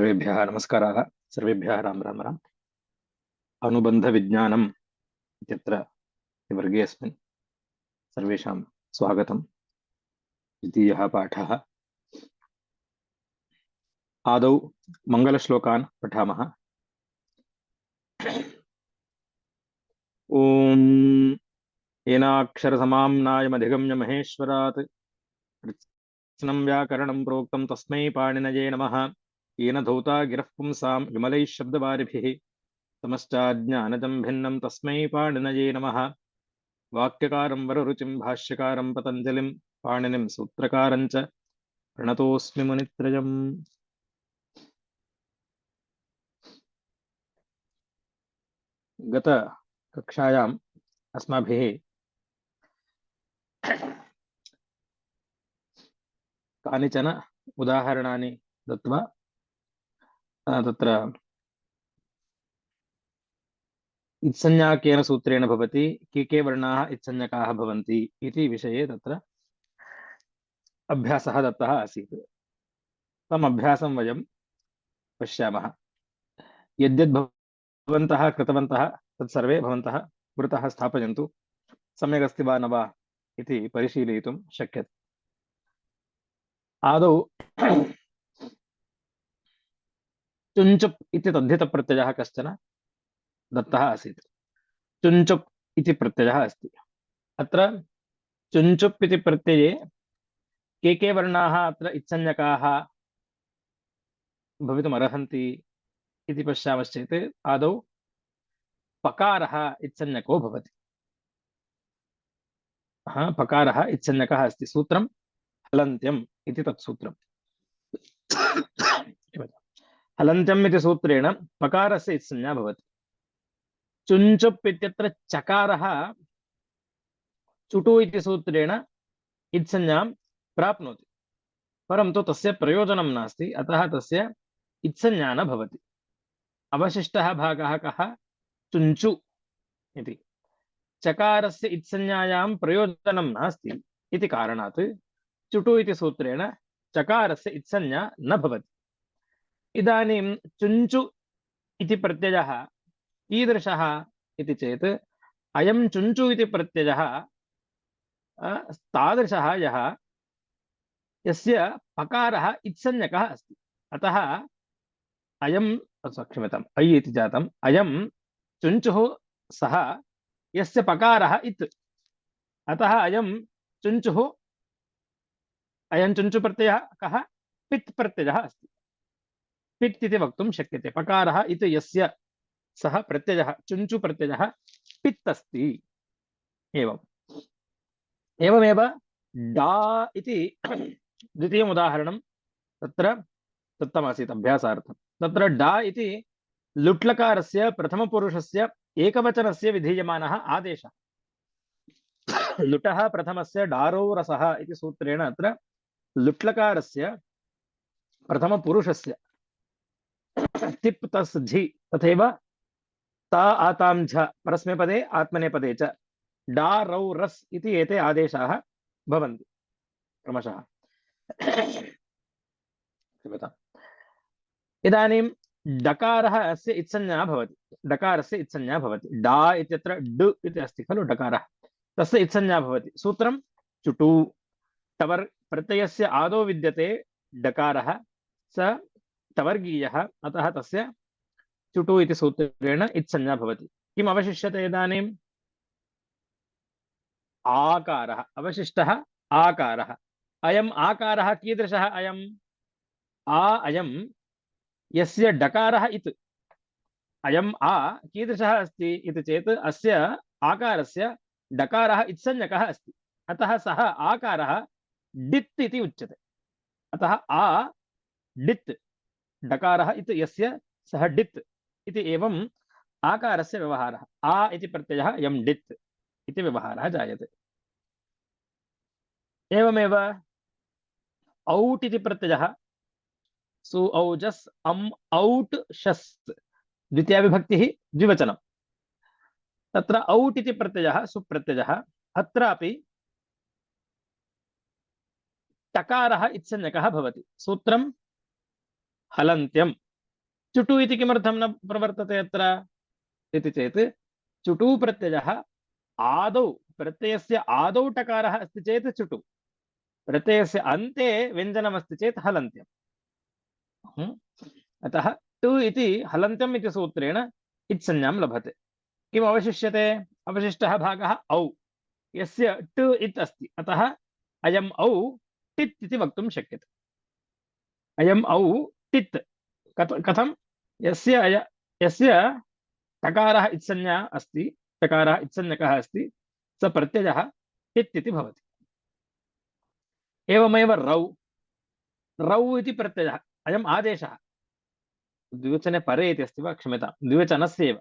सर्वेभ्यः नमस्काराः। सर्वेभ्यः राम राम राम। अनुबन्धविज्ञानम् इत्यत्र वर्गेऽस्मिन् सर्वेषां स्वागतम्। द्वितीयः पाठः। आदौ मङ्गलश्लोकान् पठामः। ॐ येनाक्षरसमाम्नायमधिगम्य महेश्वरात् कृत्स्नं व्याकरणं प्रोक्तं तस्मै पाणिनये नमः। येन धौता गिरः पुंसां विमलैः शब्दवारिभिः तमश्चाज्ञानजं भिन्नं तस्मै पाणिनये नमः। वाक्यकारं वररुचिं भाष्यकारं पतञ्जलिं पाणिनिं सूत्रकारं च प्रणतोऽस्मि मुनित्रयम्। गतकक्षायाम् अस्माभिः कानिचन उदाहरणानि दत्त्वा तत्र इत्संज्ञा केन सूत्रेण भवति, के वर्णाः इत्संज्ञकाः भवन्ति इति विषये तत्र अभ्यासः दत्तः आसीत्। तम् अभ्यासं वयं पश्यामः। यद्यद् भवन्तः कृतवन्तः तत्सर्वे भवन्तः पुरतः स्थापयन्तु। सम्यक् अस्ति वा न वा इति परिशीलयितुं शक्यते। आदौ चुञ्चुप् इति तद्धितप्रत्ययः कश्चन दत्तः आसीत्। चुञ्चुप् इति प्रत्ययः अस्ति। अत्र चुञ्चुप् इति प्रत्यये के वर्णाः अत्र इत्संज्ञकाः भवितुमर्हन्ति इति पश्यामश्चेत् आदौ पकारः इत्संज्ञको भवति। पकारः इत्संज्ञकः अस्ति। सूत्रं हलन्त्यम् इति तत् सूत्रम्। हलन्त्यम् इति सूत्रेण पकारस्य इत्संज्ञा भवति। चुञ्चुप् इत्यत्र चकारः चुटु इति सूत्रेण इत्संज्ञां प्राप्नोति, परन्तु तस्य प्रयोजनं नास्ति, अतः तस्य इत्संज्ञा न भवति। अवशिष्टः भागः कः? चुञ्चु इति। चकारस्य इत्संज्ञायां प्रयोजनं नास्ति इति कारणात् चुटु इति सूत्रेण चकारस्य इत्संज्ञा न भवति। इदानीं चुञ्चु इति प्रत्ययः कीदृशः इति चेत् अयं चुञ्चु इति प्रत्ययः तादृशः यः यस्य पकारः इत्संज्ञकः अस्ति। अतः अयं क्षम्यताम् ऐ इति जातम्। अयं चुञ्चुः सः यस्य पकारः इत्। अतः अयं चुञ्चुः अयं चुञ्चु प्रत्ययः कः? पित् प्रत्ययः अस्ति। पित् इति वक्तुं शक्यते। पकारः इत् यस्य सः प्रत्ययः चुञ्चु प्रत्ययः पित् अस्ति। एवमेव डा इति द्वितीयम् उदाहरणं तत्र दत्तमासीत् अभ्यासार्थं। तत्र डा इति लुट्लकारस्य प्रथमपुरुषस्य एकवचनस्य विधीयमानः आदेशः। लुटः प्रथमस्य डारो रसः इति सूत्रेण अत्र लुट्लकारस्य प्रथमपुरुषस्य तिप् तस् झि तथैव ता आतां झ परस्मैपदे आत्मनेपदे च डा रौ रस् इति एते आदेशाः भवन्ति क्रमशः। इदानीं डकारः अस्य इत्संज्ञा भवति। डकारस्य इत्संज्ञा भवति। डा इत्यत्र ड इति अस्ति खलु डकारः, तस्य इत्संज्ञा भवति। सूत्रं चुटु। टवर् प्रत्ययस्य आदौ विद्यते डकारः, स टवर्गीयः, अतः तस्य चुटु इति सूत्रेण इत्संज्ञा भवति। किम् अवशिष्यते इदानीम्? आकारः। अवशिष्टः आकारः। अयम् आकारः कीदृशः? अयम् अयं यस्य डकारः इत्। अयम् कीदृशः अस्ति इति चेत् अस्य आकारस्य डकारः इत्संज्ञकः अस्ति। अतः सः आकारः डित् इति उच्यते। अतः डित् डकारः इत् यस्य सः डित् इति एवम् आकारस्य व्यवहारः। इति प्रत्ययः यं डित् इति व्यवहारः जायते। एवमेव औट् इति प्रत्ययः सु औजस् अम् औट् शस् द्वितीया विभक्तिः द्विवचनं। तत्र औट् इति प्रत्ययः सुप्रत्ययः। अत्रापि टकारः इत्संज्ञकः भवति। सूत्रं हलन्त्यम् चुटु इति किमर्थं न प्रवर्तते अत्र इति चेत् चुटु प्रत्ययः आदौ प्रत्ययस्य आदौ टकारः अस्ति चेत् चुटु, प्रत्ययस्य अन्ते व्यञ्जनमस्ति चेत् हलन्त्यम्। अतः टु इति हलन्त्यम् इति सूत्रेण इत्संज्ञां लभते। किम् अवशिष्यते? अवशिष्टः भागः औ, यस्य टु इत् अस्ति, अतः अयम् औ टित् इति वक्तुं शक्यते। अयम् औ टित् कथं? यस्य टकारः इत्संज्ञा अस्ति, टकारः इत्संज्ञकः अस्ति, स प्रत्ययः टित् इति भवति। एवमेव रौ, रौ इति प्रत्ययः, अयम् आदेशः, द्विवचने परे इति अस्ति वा, क्षम्यतां, द्विवचनस्य एव,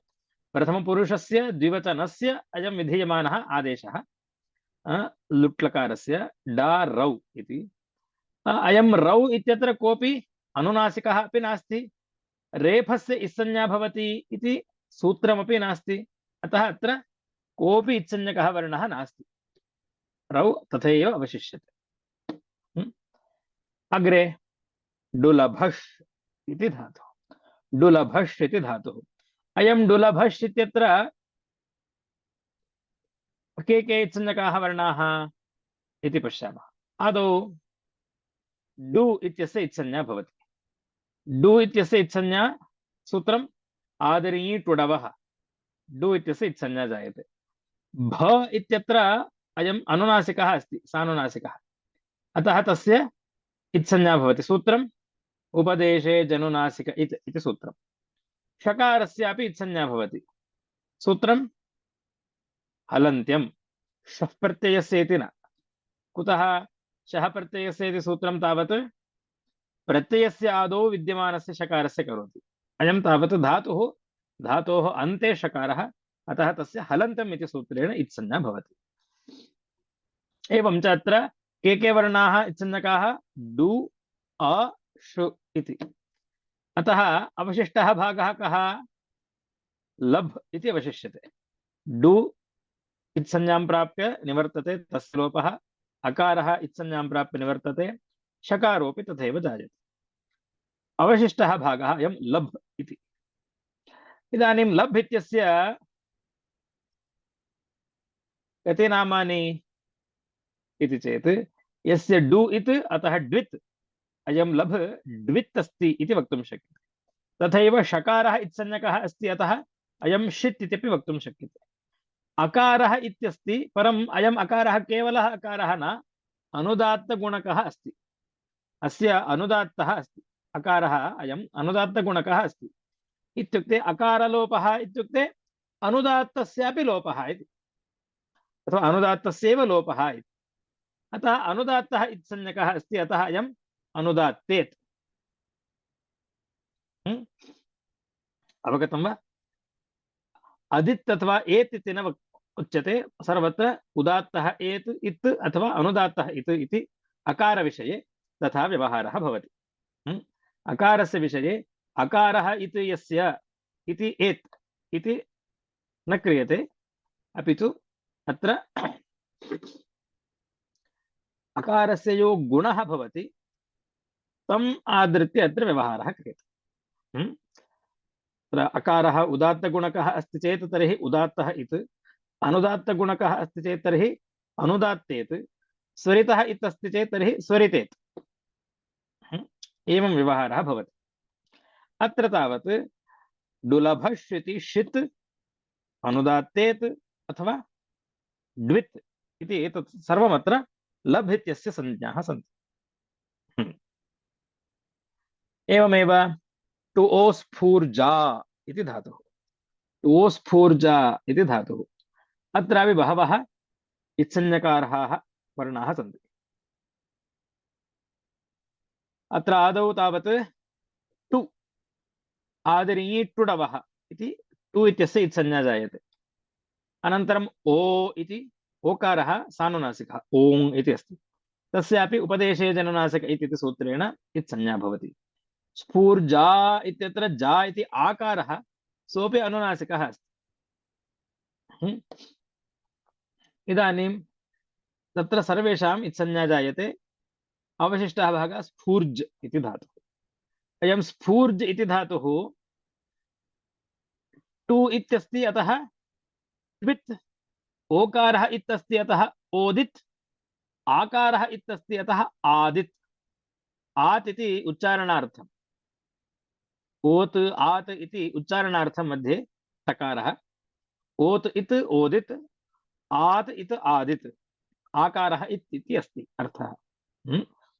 प्रथमपुरुषस्य द्विवचनस्य अयं विधीयमानः आदेशः लुट्लकारस्य डा रौ इति। अयं रौ इत्यत्र कोऽपि अनुनासिकः अपि नास्ति, रेफस्य इत्संज्ञा भवति इति सूत्रमपि नास्ति, अतः अत्र कोऽपि इत्संज्ञकः वर्णः नास्ति, रौ तथैव अवशिष्यते। अग्रे डुलभश् इति धातुः, डुलभश् इति धातुः। अयं डुलभश् इत्यत्र के इत्संज्ञकाः वर्णाः इति पश्यामः। आदौ डु इत्यस्य इत्संज्ञा भवति, डु इत्यस्य इत्संज्ञा सूत्रम् आदरणीय टुडवः, डु इत्यस्य इत्संज्ञा जायते। भ इत्यत्र अयम् अनुनासिकः अस्ति, सानुनासिकः, अतः तस्य इत्संज्ञा भवति, सूत्रम् उपदेशे जनुनासिक इति सूत्रम्। षकारस्यापि इत्संज्ञा भवति, सूत्रम् हलन्त्यम्, शः प्रत्ययस्य इति न। कुतः शः प्रत्ययस्य इति सूत्रं तावत् प्रत्ययस्य आदौ विद्यमानस्य शकारस्य करोति, अयं तावत् धातोः अन्ते शकारः, अतः तस्य हलन्तम् इति सूत्रेण इत्संज्ञा भवति। एवं च अत्र के वर्णाः इत्संज्ञकाः? डु अ शु इति। अतः अवशिष्टः भागः कः? लभ् इति अवशिष्यते। डु इत्संज्ञां प्राप्य निवर्तते, तस्य लोपः। अकारः इत्संज्ञां प्राप्य निवर्तते, शकारोपि तथैव जायते। अवशिष्टः भागः अयं लभ् इति। इदानीं लभ् इत्यस्य कति नामानि इति चेत्, यस्य डु इत्, अतः द्वित्, अयं लभ् द्वित् अस्ति इति वक्तुं शक्यते। तथैव शकारः इत्संज्ञकः अस्ति, अतः अयं षित् इत्यपि वक्तुं शक्यते। अकारः इत्यस्ति, परम् अयम् अकारः केवलः अकारः न, अनुदात्तगुणकः अस्ति, अस्य अनुदात्तः अस्ति, अकारः अयम् अनुदात्तगुणकः अस्ति। इत्युक्ते अकारलोपः इत्युक्ते अनुदात्तस्यापि लोपः इति, अथवा अनुदात्तस्यैव लोपः इति। अतः अनुदात्तः इत्संज्ञकः अस्ति, अतः अयम् अनुदात्तेत्। अवगतं वा? अदित् अथवा एत् इति न उच्यते, सर्वत्र उदात्तः एत् इत् अथवा अनुदात्तः इत् इति अकारविषये तथा व्यवहारः भवति। अकारस्य विषये अकारः इति यस्य इति एत् इति न क्रियते, अपि तु अत्र अकारस्य यो गुणः भवति तम् आधृत्य अत्र व्यवहारः क्रियते। अकारः उदात्तगुणकः अस्ति चेत् तर्हि उदात्तः इत्, अनुदात्तगुणकः अस्ति चेत् तर्हि अनुदात्तेत्, स्वरितः इत् अस्ति चेत् तर्हि स्वरितेत्। एवं व्यवहारः भवति। अत्र तावत् डुलभश् इति षित्, अनुदात्तेत् अथवा द्वित् इति एतत् सर्वमत्र लभ् इत्यस्य संज्ञाः सन्ति। एवमेव टु ओस्फूर्जा इति धातुः, टु ओस्फूर्जा इति धातुः, अत्रापि बहवः इत्संज्ञकार्हाः वर्णाः सन्ति। अत्र आदौ तावत् टु आदरणीय टुडवः इति, टु इत्यस्य इत्संज्ञा जायते। अनन्तरम् ओ इति, ओकारः सानुनासिकः, ओङ् इति अस्ति, तस्यापि उपदेशे जनुनासिक इति सूत्रेण इत्संज्ञा भवति। स्फूर्जा इत्यत्र जा इति आकारः, सोऽपि अनुनासिकः अस्ति। इदानीं तत्र सर्वेषाम् इत्संज्ञा जायते। अवशिष्टः भागः स्फूर्ज इति धातुः। अयं स्फूर्ज इति धातुः टु इत्यस्ति अतः ट्वित्, ओकारः इत्यस्ति अतः ओदित्, आकारः इत्यस्ति अतः आदित्। आत् इति उच्चारणार्थम्, ओत् आत् इति उच्चारणार्थं मध्ये टकारः, ओत् इत् ओदित्, आत् इत् आदित्, आकारः इत् इति अस्ति अर्थः।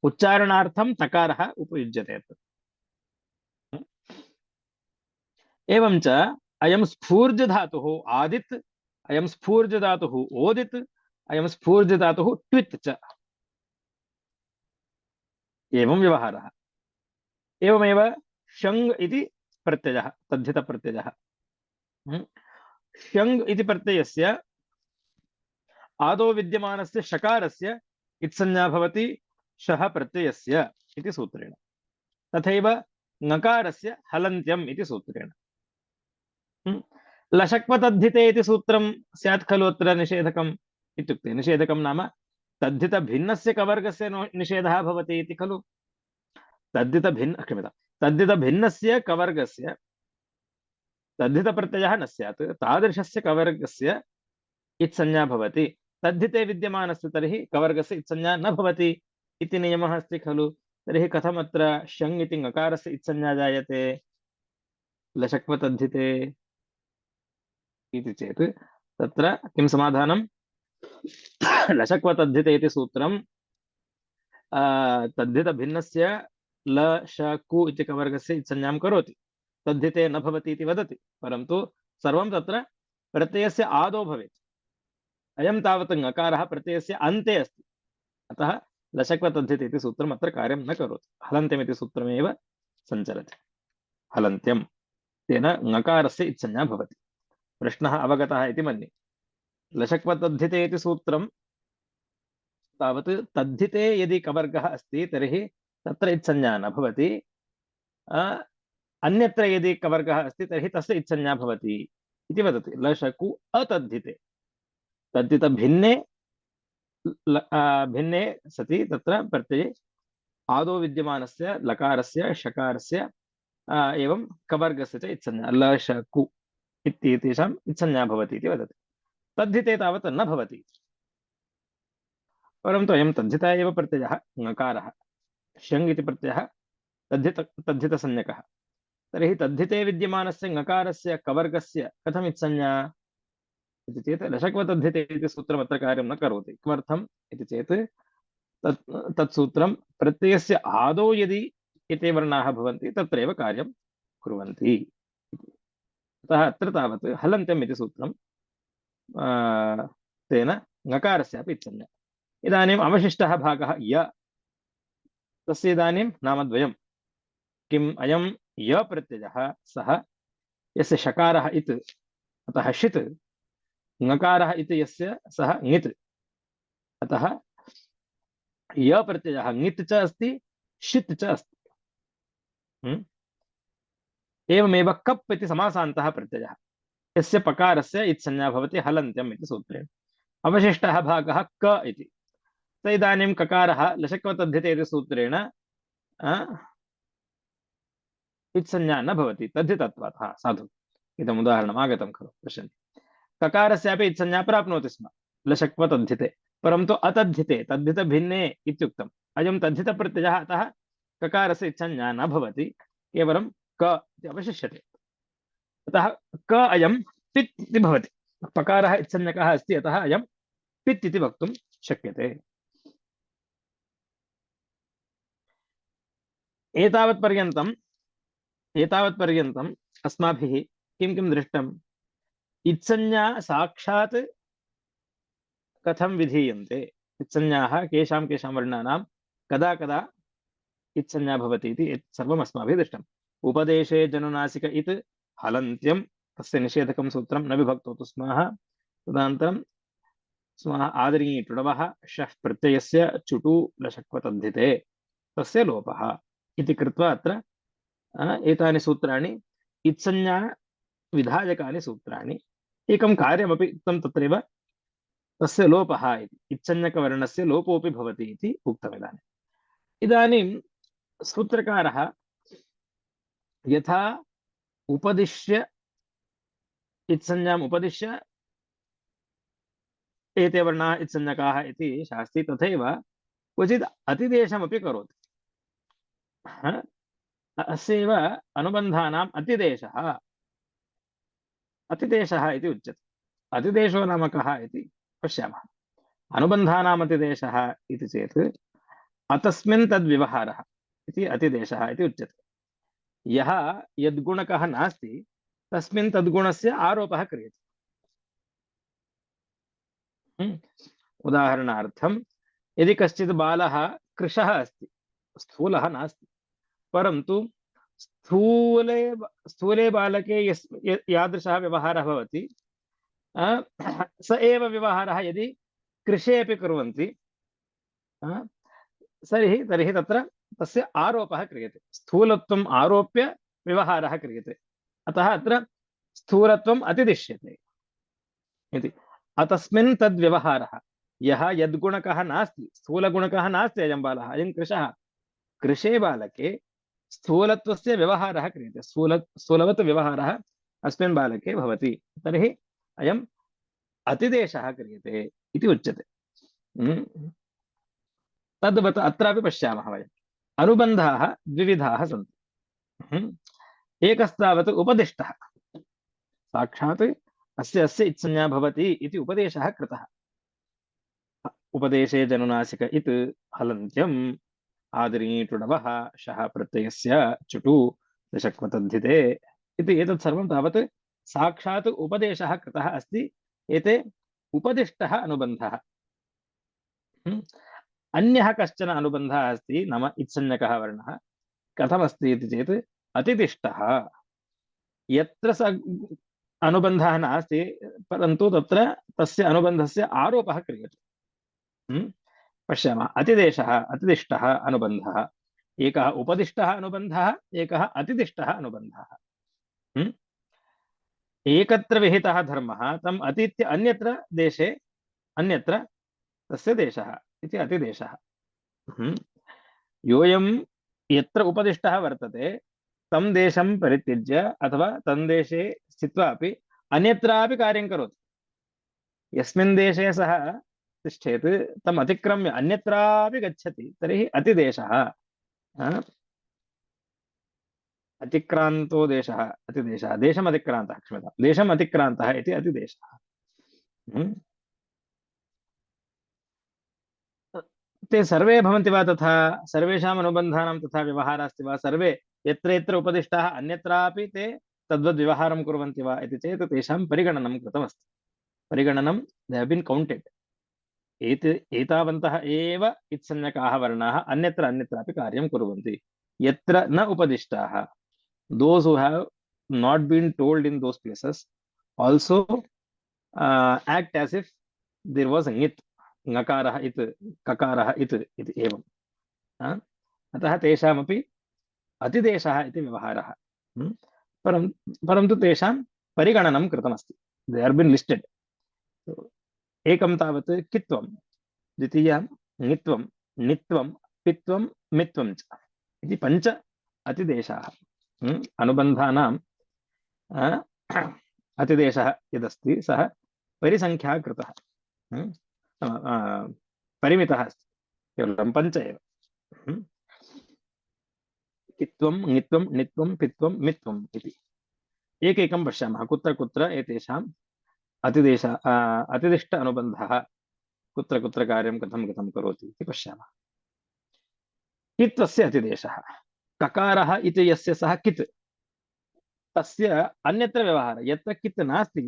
उच्चारणार्थं तकारः उपयुज्यते अत्र। एवं च अयं स्फूर्ज धातुः आदित्, अयं स्फूर्ज धातुः ओदित्, अयं स्फूर्ज धातुः ट्वित् च। एवं व्यवहारः। एवमेव शङ् इति प्रत्ययः, तद्धितप्रत्ययः। शङ् इति प्रत्ययस्य आदौ विद्यमानस्य शकारस्य इत्संज्ञा भवति शः प्रत्ययस्य इति सूत्रेण। तथैव ङकारस्य हलन्त्यम् इति सूत्रेण। लशक्वतद्धिते इति सूत्रं स्यात् खलु अत्र निषेधकम् इत्युक्ते, निषेधकं नाम तद्धितभिन्नस्य कवर्गस्य निषेधः भवति इति खलु। क्षम्यतां, तद्धितभिन्नस्य कवर्गस्य तद्धितप्रत्ययः न स्यात्, तादृशस्य कवर्गस्य इत्संज्ञा भवति। तद्धिते विद्यमानस्य तर्हि कवर्गस्य इत्संज्ञा न भवति इति नियमः अस्ति खलु। तर्हि कथम् अत्र शङ् इति ङकारस्य इत्संज्ञा जायते लशक्वतद्धिते इति चेत् तत्र किं समाधानं? लशक्वतद्धिते इति सूत्रं तद्धितभिन्नस्य ल श कु इति कवर्गस्य इत्संज्ञां करोति, तद्धिते न भवति इति वदति, परन्तु सर्वं तत्र प्रत्ययस्य आदौ भवेत्। अयं तावत् ङकारः प्रत्ययस्य अन्ते अस्ति, अतः लशक्वतद्धिते इति सूत्रम् अत्र कार्यं न करोति, हलन्त्यम् इति सूत्रमेव सञ्चरति। हलन्त्यं, तेन ङकारस्य इत्संज्ञा भवति। प्रश्नः अवगतः इति मन्ये। लशक्वतद्धिते इति सूत्रं तावत् तद्धिते यदि कवर्गः अस्ति तर्हि तत्र इत्संज्ञा न भवति, अन्यत्र यदि कवर्गः अस्ति तर्हि तस्य इत्संज्ञा भवति इति वदति। लशकु अतद्धिते, तद्धितभिन्ने भिन्ने सति तत्र प्रत्यये आदौ विद्यमानस्य लकारस्य शकारस्य एवं कवर्गस्य च इत्संज्ञा लशकु इत्येतेषाम् इत्संज्ञा भवति इति वदति। तद्धिते तावत् न भवति, परन्तु अयं तद्धितः एव प्रत्ययः ङकारः, शङ् इति प्रत्ययः तद्धितसंज्ञकः। तर्हि तद्धिते विद्यमानस्य ङकारस्य कवर्गस्य कथम् इत्संज्ञा इति चेत् लशक्वतद्धिते इति सूत्रम् अत्र कार्यं न करोति। किमर्थम् इति चेत् तत्सूत्रं प्रत्ययस्य आदौ यदि एते वर्णाः भवन्ति तत्रैव कार्यं कुर्वन्ति। अतः अत्र तावत् हलन्त्यम् इति सूत्रं तेन ङकारस्यापि इत्संज्ञा। इदानीम् अवशिष्टः भागः य, तस्य इदानीं नामद्वयं। किम्? अयं य प्रत्ययः सः यस्य शकारः इत्, अतः षित्, ङकारः इति यस्य सः ङित्, अतः य प्रत्ययः ङित् च अस्ति षित् च अस्ति। एवमेव कप् इति समासान्तः प्रत्ययः यस्य पकारस्य इत्संज्ञा भवति हलन्त्यम् इति सूत्रेण। अवशिष्टः भागः क इति। स इदानीं ककारः लशक्वतद्धिते इति सूत्रेण इत्संज्ञा न भवति तद्धितत्वात्। साधु, इदम् उदाहरणम् आगतं खलु, पश्यन्तु। ककारस्यापि इत्संज्ञा प्राप्नोति स्म लशक्वतद्धिते, परन्तु अतद्धिते, तद्धितभिन्ने इत्युक्तम्। अयं तद्धितप्रत्ययः, अतः ककारस्य इत्संज्ञा न भवति, केवलं क इति अवशिष्यते। अतः क अयं पित् इति भवति। पकारः इत्संज्ञकः अस्ति, अतः अयं पित् इति वक्तुं शक्यते। एतावत्पर्यन्तम् अस्माभिः किं किं दृष्टम्? इत्संज्ञा साक्षात् कथं विधीयन्ते, इत्संज्ञाः केषां केषां वर्णानां कदा कदा इत्संज्ञा भवति इति सर्वम् अस्माभिः दृष्टम्। उपदेशे जनुनासिक इत् हलन्त्यं, तस्य निषेधकं सूत्रं न विभक्तोतु स्मः। तदनन्तरं स्मः आदरीय टुडवः शः प्रत्ययस्य चुटु लशक्वतद्धिते तस्य लोपः इति कृत्वा अत्र एतानि सूत्राणि इत्संज्ञा विधायकानि सूत्राणि। एकं कार्यमपि उक्तं तत्रैव, तस्य लोपः इति, इत्संज्ञकवर्णस्य लोपोऽपि भवति इति उक्तम्। इदानीं सूत्रकारः यथा उपदिश्य इत्संज्ञाम् उपदिश्य एते वर्णाः इत्संज्ञकाः इति शास्ति, तथैव क्वचित् अतिदेशमपि करोति। हा? अस्यैव अनुबन्धानाम् अतिदेशः अतिदेशः इति उच्यते। अतिदेशो नाम कः इति पश्यामः। अनुबन्धानाम् अतिदेशः इति चेत् अतस्मिन् तद्व्यवहारः इति अतिदेशः इति उच्यते। यः यद्गुणकः नास्ति तस्मिन् तद्गुणस्य आरोपः क्रियते। उदाहरणार्थं यदि कश्चित् बालः कृशः अस्ति, स्थूलः नास्ति, परन्तु स्थूले स्थूले बालके यादृशः व्यवहारः भवति, स एव व्यवहारः यदि कृषे अपि कुर्वन्ति, तर्हि तर्हि तत्र तस्य आरोपः क्रियते। स्थूलत्वम् आरोप्य व्यवहारः क्रियते, अतः अत्र स्थूलत्वम् अतिदिश्यते इति। अतस्मिन् तद्व्यवहारः, यः यद्गुणकः नास्ति, स्थूलगुणकः नास्ति अयं बालः, अयं कृशः, कृशे बालके स्थूलत्वस्य व्यवहारः क्रियते, स्थूलवत् व्यवहारः अस्मिन् बालके भवति, तर्हि अयम् अतिदेशः क्रियते इति उच्यते। तद्वत् अत्रापि पश्यामः वयम्। अनुबन्धाः द्विविधाः सन्ति। एकस्तावत् उपदिष्टः, साक्षात् अस्य अस्य इत्संज्ञा भवति इति उपदेशः कृतः। उपदेशे जनुनासिक इत् हलन्त्यम् आदरीटुडवः शः प्रत्ययस्य चुटु दशक्वतद्धिते इति एतत् सर्वं तावत् साक्षात् उपदेशः कृतः अस्ति। एते उपदिष्टः अनुबन्धः। अन्यः कश्चन अनुबन्धः अस्ति, नाम इत्संज्ञकः वर्णः कथमस्ति इति चेत् अतिदिष्टः। यत्र स अनुबन्धः नास्ति, परन्तु तत्र तस्य अनुबन्धस्य आरोपः क्रियते। पश्यामः, अतिदेशः अतिदिष्टः अनुबन्धः, एकः उपदिष्टः अनुबन्धः, एकः अतिदिष्टः अनुबन्धः। एकत्र विहितः धर्मः तम् अतीत्य अन्यत्र देशे अन्यत्र तस्य देशः इति अतिदेशः। योऽयं यत्र उपदिष्टः वर्तते तं देशं परित्यज्य अथवा तं देशे स्थित्वा अपि अन्यत्रापि कार्यं करोति। यस्मिन् देशे सः तिष्ठेत् तम् अतिक्रम्य अन्यत्रापि गच्छति, तर्हि अतिदेशः। अतिक्रान्तो देशः अतिदेशः, देशम् अतिक्रान्तः, क्षम्यतां, देशम् अतिक्रान्तः इति अतिदेशः। ते सर्वे भवन्ति वा तथा? सर्वेषाम् अनुबन्धानां तथा व्यवहारः अस्ति वा? सर्वे यत्र यत्र उपदिष्टाः अन्यत्रापि ते तद्वद्व्यवहारं कुर्वन्ति वा इति चेत् तेषां परिगणनं कृतमस्ति। परिगणनं, दे हैव् बीन् कौण्टेड्। एतावन्तः एव इत्संज्ञकाः वर्णाः अन्यत्र अन्यत्रापि कार्यं कुर्वन्ति। यत्र न उपदिष्टाः, those who have not been told in those places also act as if there was a ngit, ngकारः इत, ककारः इत इति एवं। अतः तेषामपि अतिदेशः इति व्यवहारः। परन्तु तेषां परिगणनं कृतमस्ति, दे आर् बीन् लिस्टेड्। एकं तावत् कित्वं, द्वितीयं ङित्वं, नित्वं, पित्वं, मित्वं च इति पञ्च अतिदेशाः। अनुबन्धानाम् अतिदेशः यदस्ति सः परिसङ्ख्या कृतः, परिमितः अस्ति, केवलं पञ्च एव। कित्वं, ङित्वं, नित्वं, पित्वं, मित्वम् इति एकैकं पश्यामः, कुत्र कुत्र एतेषाम् अतिदिष्ट अनुबन्धः कुत्र कुत्र कार्यं कथं कथं करोति इति पश्यामः। कित्वस्य अतिदेशः, ककारः इति यस्य सः कित्, तस्य अन्यत्र व्यवहारः, यत्र कित् नास्ति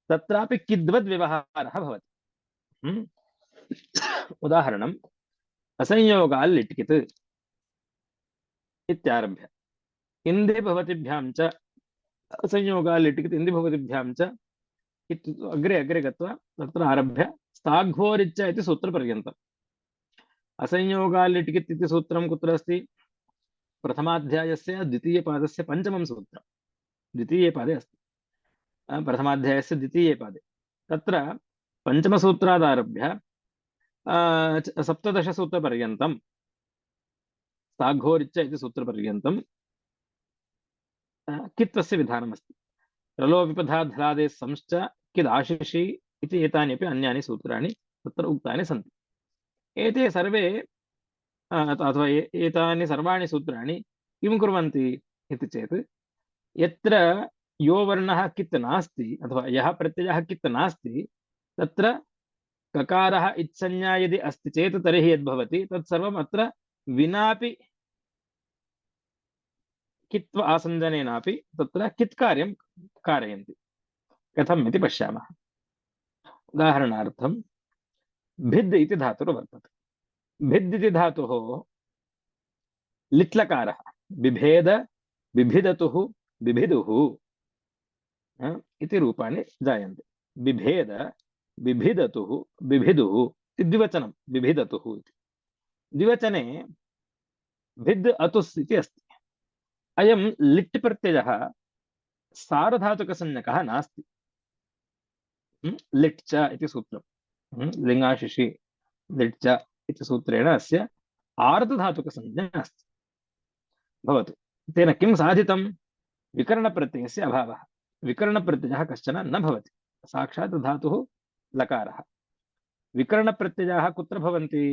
तत्रापि किद्वद् व्यवहारः भवति। उदाहरणम्, असंयोगाल् लिट् कित् इत्यारभ्य इन्दि भवतिभ्यां च, असंयोगाल् लिट् कित् इन्दि भवतिभ्यां च अग्रे अग्रे गत्वा तत्र आरभ्य स्थाघ्वोरिच्च इति सूत्रपर्यन्तम्। असंयोगाल् लिट् कित् इति सूत्रं कुत्र अस्ति? प्रथमाध्यायस्य द्वितीयपादस्य पञ्चमं सूत्रं, द्वितीये पादे अस्ति। प्रथमाध्यायस्य द्वितीये पादे तत्र पञ्चमसूत्रादारभ्य सप्तदशसूत्रपर्यन्तं स्थाघ्वोरिच्च इति सूत्रपर्यन्तं कित्वस्य विधानमस्ति। रलोपिपधाधरादे संश्च किदाशिषि इति एतानि अपि अन्यानि सूत्राणि तत्र उक्तानि सन्ति। एते सर्वे अथवा एतानि सर्वाणि सूत्राणि किं कुर्वन्ति इति चेत् यत्र यो वर्णः कित् नास्ति अथवा यः प्रत्ययः कित् नास्ति तत्र ककारः इत्संज्ञा यदि अस्ति चेत् तर्हि यद्भवति तत्सर्वम् अत्र विनापि कित्व आसञ्जनेनापि तत्र कित् कार्यं कारयन्ति। कथम् इति पश्यामः। उदाहरणार्थं भिद् इति धातुर्वर्तते। भिद् इति धातुः लिट्लकारः बिभेद बिभिदतुः बिभिदुः इति रूपाणि जायन्ते। बिभेद बिभिदतुः बिभिदुः इति द्विवचनं। बिभिदतुः इति द्विवचने भिद् अतुस् इति अस्ति। अयं लिट् प्रत्ययः सार्वधातुकसंज्ञकः नास्ति। लिट् च इति सूत्रं लिङ्गाशिषि लिट् च इति सूत्रेण अस्य आर्धधातुकसंज्ञा अस्ति। भवतु तेन किं साधितं? विकरणप्रत्ययस्य अभावः। विकरणप्रत्ययः कश्चन न भवति। साक्षात् धातुः लकारः। विकरणप्रत्ययाः कुत्र भवन्ति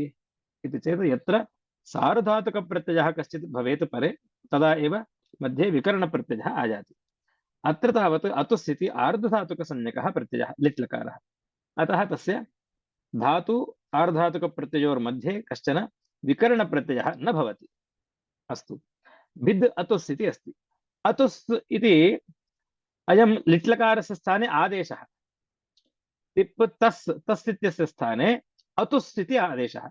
इति चेत् यत्र सार्वधातुकप्रत्ययः कश्चित् भवेत् परे तदा एव मध्ये विकरणप्रत्ययः आयाति। अत्र तावत् अतुस् इति आर्धधातुकसंज्ञकः प्रत्ययः लिट् लकारः। अतः तस्य धातु आर्धधातुकप्रत्ययोर्मध्ये कश्चन विकरणप्रत्ययः न भवति। अस्तु, भिद् अतुस् इति अस्ति। अतुस् इति अयं लिट्लकारस्य स्थाने आदेशः। तिप् तस् तस् इत्यस्य स्थाने अतुस् इति आदेशः।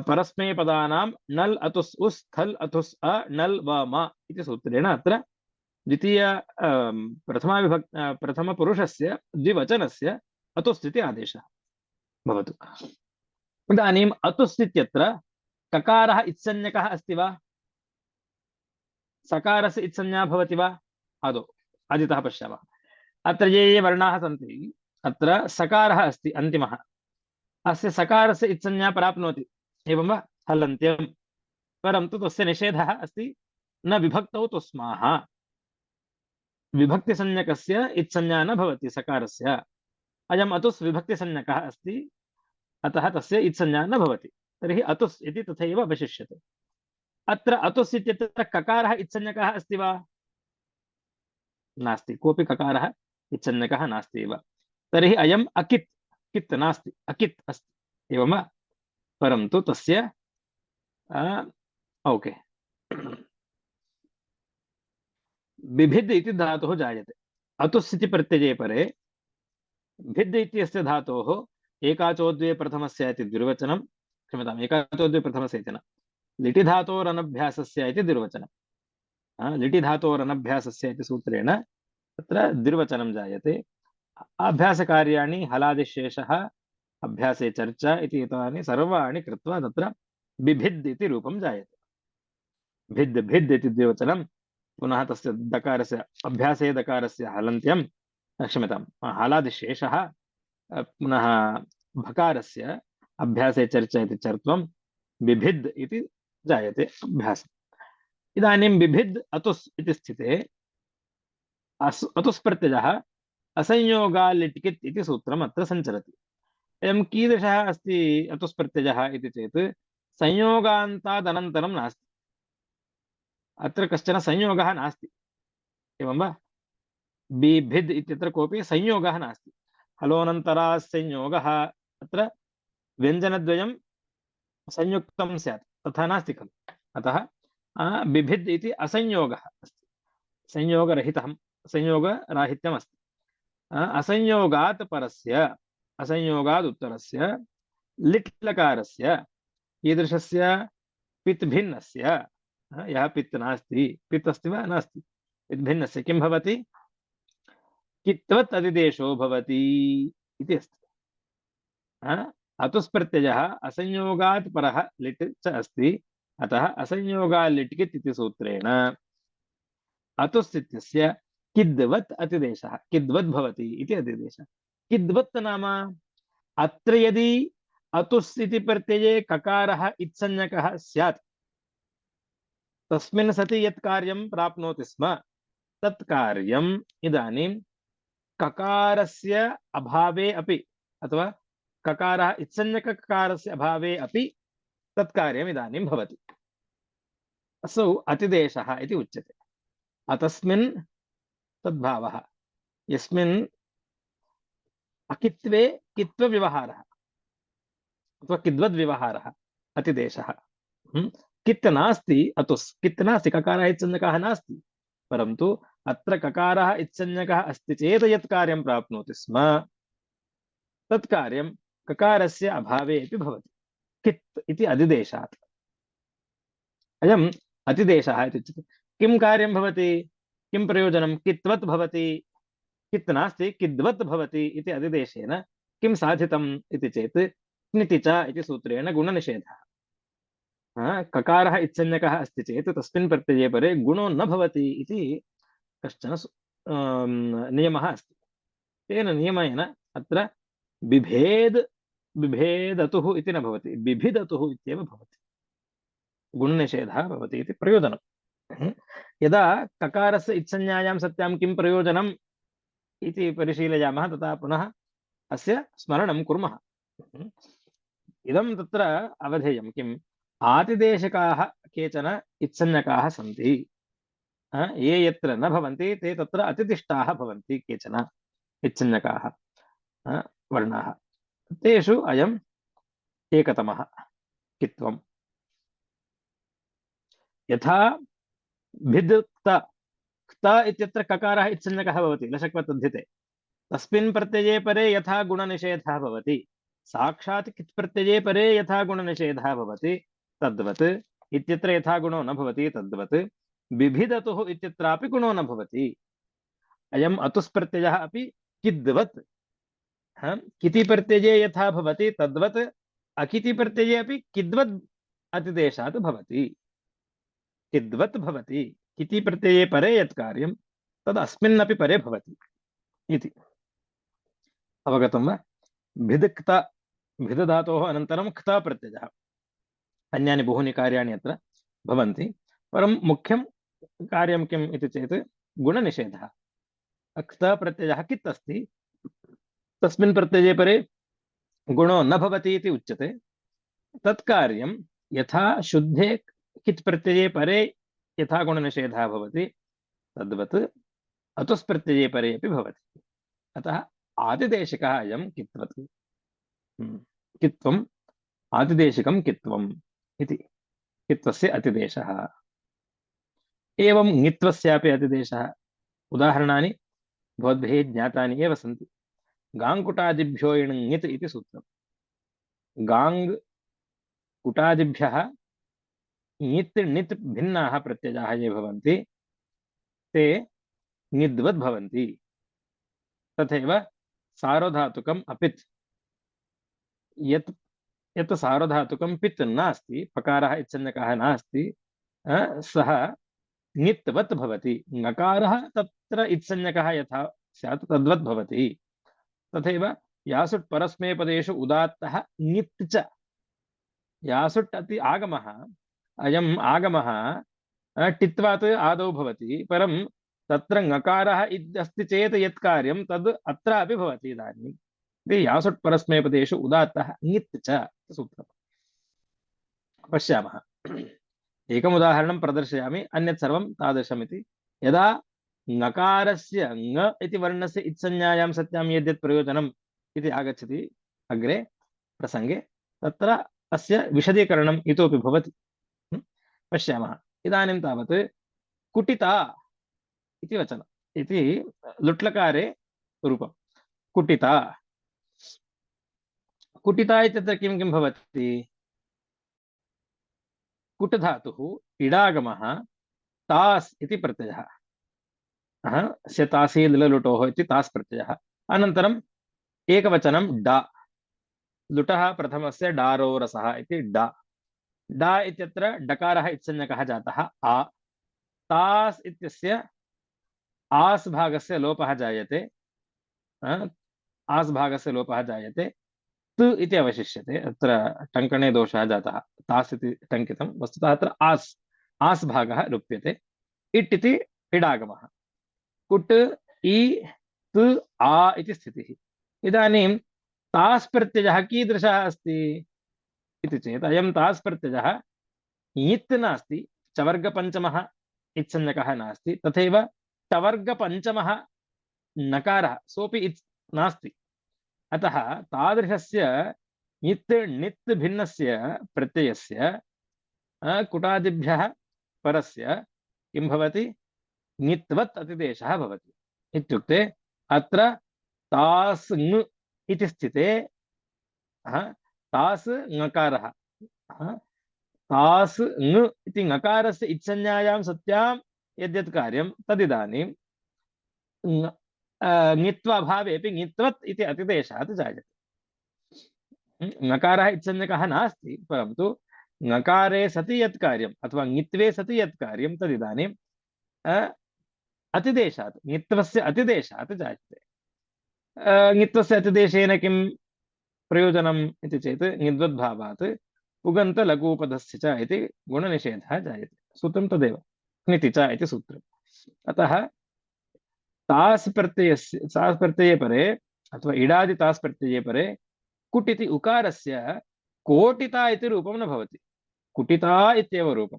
परस्मैपदानां नल् अतुस् उस् थल् अतुस् अ नल् व म इति सूत्रेण अत्र द्वितीय प्रथमपुरुषस्य द्विवचनस्य अतुस् इति आदेशः भवतु। इदानीम् अतुस् इत्यत्र ककारः इत्संज्ञकः अस्ति वा? सकारस्य इत्संज्ञा भवति वा? आदौ अदितः पश्यामः। अत्र ये वर्णाः सन्ति अत्र सकारः अस्ति अन्तिमः। अस्य सकारस्य इत्संज्ञा प्राप्नोति एवं वा? हलन्त्यं। परन्तु तस्य निषेधः अस्ति न विभक्तौ तुस्माः। विभक्तिसंज्ञकस्य इत्संज्ञा न भवति सकारस्य। अयम् अतुस् विभक्तिसंज्ञकः अस्ति अतः तस्य इत्संज्ञा न भवति। तर्हि अतुस् इति तथैव अवशिष्यते। अत्र अतुस् इत्यत्र ककारः इत्संज्ञकः अस्ति वा? नास्ति। कोऽपि ककारः इत्संज्ञकः नास्ति एव। तर्हि अयम् अकित् कित् नास्ति, अकित् अस्ति एवं वा? परन्तु तस्य ओके बिभिद् इति धातुः जायते। अतुस् इति प्रत्यये परे भिद् इत्यस्य धातोः एकाचोद्वे प्रथमस्य इति द्विर्वचनं, क्षम्यताम्, एकाचोद्वे प्रथमस्य इति न, लिटि धातोरनभ्यासस्य इति द्विर्वचनं। लिटि धातोरनभ्यासस्य इति सूत्रेण तत्र द्विर्वचनं जायते। अभ्यासकार्याणि हलादिशेषः अभ्यासे चर्चा इति एतानि सर्वाणि कृत्वा तत्र बिभिद् इति रूपं जायते। भिद् भिद् इति द्विवचनं, पुनः तस्य दकारस्य अभ्यासे दकारस्य हलन्त्यं, क्षम्यतां, हलादिशेषः, पुनः भकारस्य अभ्यासे चर्चा इति चर्त्वं बिभिद् इति जायते अभ्यासम्। इदानीं बिभिद् अतुस् इति स्थिते अतुस् प्रत्ययः असंयोगा लिट्कित् इति सूत्रम् अत्र सञ्चरति। एवं कीदृशः अस्ति अतुस् प्रत्ययः इति चेत् संयोगान्तादनन्तरं नास्ति। अत्र कश्चन संयोगः नास्ति एवं वा? बिभिद् इत्यत्र कोऽपि संयोगः नास्ति। हलोऽनन्तराः संयोगः, अत्र व्यञ्जनद्वयं संयुक्तं स्यात्, तथा नास्ति खलु। अतः बिभिद् इति असंयोगः अस्ति, संयोगरहितः, संयोगराहित्यम् अस्ति। असंयोगात् परस्य, असंयोगात् उत्तरस्य लिट् लकारस्य कीदृशस्य? पित् भिन्नस्य। यः पित् नास्ति, पित् अस्ति वा? नास्ति। पित् भिन्नस्य किं भवति? कित्वत् अतिदेशो भवति इति अस्ति। अतुस् प्रत्ययः असंयोगात् परः लिट् च अस्ति, अतः असंयोगात् लिट्कित् इति सूत्रेण अतुस् इत्यस्य किद्वत् अतिदेशः, किद्वत् भवति इति अतिदेशः। किद्वत् नाम अत्र यदि अतुस् इति प्रत्यये ककारः इत्संज्ञकः स्यात् तस्मिन् सति यत् कार्यं प्राप्नोति स्म तत्कार्यम् इदानीं ककारस्य अभावे अपि अथवा ककारः इत्संज्ञककारस्य अभावे अपि तत्कार्यम् इदानीं भवति। असौ अतिदेशः इति उच्यते। अतस्मिन् तद्भावः यस्मिन् अकित्वे कित्वव्यवहारः अथवा किद्वद्व्यवहारः अतिदेशः। कित् नास्ति, अतुस् कित् नास्ति, ककारः इत्संज्ञकः नास्ति, परन्तु अत्र ककारः इत्संज्ञकः अस्ति चेत् यत् कार्यं प्राप्नोति स्म तत् कार्यं ककारस्य अभावे अपि भवति। कित् इति अधिदेशात्। अयम् अतिदेशः इति उच्यते। किं कार्यं भवति, किं प्रयोजनं, कित्वत् भवति, कित् नास्ति किद्वत् भवति इति अधिदेशेन किं साधितम् इति चेत् क्निति च इति सूत्रेण गुणनिषेधः। ककारः इत्संज्ञकः अस्ति चेत् तस्मिन् प्रत्यये परे गुणो न भवति इति कश्चन नियमः अस्ति। तेन नियमेन अत्र बिभेदतुः इति न भवति, बिभिदतुः इत्येव भवति, गुणनिषेधः भवति इति प्रयोजनम्। यदा ककारस्य इत्संज्ञायां सत्यां किं प्रयोजनम् इति परिशीलयामः तदा पुनः अस्य स्मरणं कुर्मः। इदं तत्र अवधेयं किम्, आतिदेशकाः केचन इत्संज्ञकाः सन्ति, ये यत्र न भवन्ति ते तत्र अतिदिष्टाः भवन्ति, केचन इत्संज्ञकाः वर्णाः, तेषु अयम् एकतमः कित्वम्। यथा भिद् क्त, क्त इत्यत्र ककारः इत्संज्ञकः भवति लशक्व तद्धिते, तस्मिन् प्रत्यये परे यथा गुणनिषेधः भवति, साक्षात् कित् प्रत्यये परे यथा गुणनिषेधः भवति तद्वत् इत्यत्र यथा गुणो न भवति तद्वत् बिभिदतुः इत्यत्रापि गुणो न भवति। अयम् अतुस् प्रत्ययः अपि किद्वत्, किति प्रत्यये यथा भवति तद्वत् अकिति प्रत्यये अपि किद्वत् अतिदेशात् भवति। किद्वत् भवति, किति प्रत्यये परे यत् कार्यं तद् अस्मिन्नपि परे भवति इति। अवगतं वा? भिद्क्त, भिद् धातोः अनन्तरं क्त प्रत्ययः, अन्यानि बहूनि कार्याणि अत्र भवन्ति, परं मुख्यं कार्यं किम् इति चेत् गुणनिषेधः। क्त प्रत्ययः कित् अस्ति, तस्मिन् प्रत्यये परे गुणो न भवति इति उच्यते। तत्कार्यं यथा शुद्धे कित् प्रत्यये परे यथा गुणनिषेधः भवति तद्वत् अतुस् प्रत्यये परे अपि भवति। अतः आदिदेशिकः अयं कित्वत्, कित्वम् आदिदेशिकं कित्वम् इति, कित्वस्य अतिदेशः। एवं ङित्वस्यापि अतिदेशः। उदाहरणानि भवद्भिः ज्ञातानि एव सन्ति। गाङ्कुटादिभ्यो इण् ङित् इति सूत्रम्। गाङ् कुटादिभ्यः ङित् णित् भिन्नाः प्रत्ययाः ये भवन्ति ते ङिद्वद् भवन्ति। तथैव सार्वधातुकम् अपित्, यत् यत् सार्वधातुकं पित् नास्ति, पकारः इत्संज्ञकः नास्ति, सः ङित्वत् भवति। ङकारः तत्र इत्संज्ञकः यथा स्यात् तद्वत् भवति। तथैव यासुट् परस्मैपदेषु उदात्तः ङित् च, यासुट् अति आगमः, अयम् आगमः टित्वात् आदौ भवति, परं तत्र ङकारः अस्ति चेत् यत् कार्यं तद् अत्रापि भवति। इदानीं यासुट् परस्मैपदेषु उदात्तः ङित् च सूत्रम्। पश्यामः, एकम् उदाहरणं प्रदर्शयामि, अन्यत् सर्वं तादृशमिति। यदा ङकारस्य ङ इति वर्णस्य इत्संज्ञायां सत्यां यद्यत् प्रयोजनम् इति आगच्छति अग्रे प्रसङ्गे, तत्र अस्य विशदीकरणम् इतोपि भवति। पश्यामः, इदानीं तावत् कुटिता इति वचनम्, इति लुट्लकारे रूपं कुटिता। कुटिता इत्यत्र किं किं भवति? कुट धातुः इडागमः तास् इति प्रत्ययः, स्यतासी लिललुटोः इति तास् प्रत्ययः, अनन्तरम् एकवचनं डा, लुटः प्रथमस्य डारो रसः इति डा। डा इत्यत्र डकारः इत्संज्ञकः जातः आ, तास् इत्यस्य आस् भागस्य लोपः जायते, आस् भागस्य लोपः जायते, तु इति अवशिष्यते। अत्र टङ्कणे दोषः जातः, तास् इति टङ्कितं, वस्तुतः अत्र आस्, आस् भागः लुप्यते। इट् इति इडागमः, कुट इ तु आ इति स्थितिः। इदानीं तास् प्रत्ययः कीदृशः अस्ति इति चेत् अयं तास् प्रत्ययः इत् नास्ति, चवर्गपञ्चमः इत्संज्ञकः नास्ति, तथैव टवर्गपञ्चमः नकारः सोऽपि इत् नास्ति। अतः तादृशस्य इत् णित् भिन्नस्य प्रत्ययस्य कुटादिभ्यः परस्य किं भवति, ङित्वत् अतिदेशः भवति। इत्युक्ते अत्र तास् ङ इति स्थिते तास् ङकारः, तास् ङ इति ङकारस्य इत्संज्ञायां सत्यां यद्यत् कार्यं तदिदानीं ङित्वाभावेऽपि ङित्वत् इति अतिदेशः तु जायते। ङकारः इत्संज्ञकः नास्ति, परन्तु ङकारे सति यत् कार्यम् अथवा ङित्वे सति यत् कार्यं तदिदानीं अतिदेशात्, ङित्वस्य अतिदेशात् जायते। ङित्वस्य अतिदेशेन किं प्रयोजनम् इति चेत् ङिद्वद्भावात् उगन्तलघूपधस्य च इति गुणनिषेधः जायते। सूत्रं तदेव, ङिति च इति सूत्रम्। अतः तास् प्रत्यये परे अथवा इडादि तास् प्रत्यये परे कुट् इति उकारस्य कोटिता इति रूपं न भवति। कुटिता इत्येव रूपं,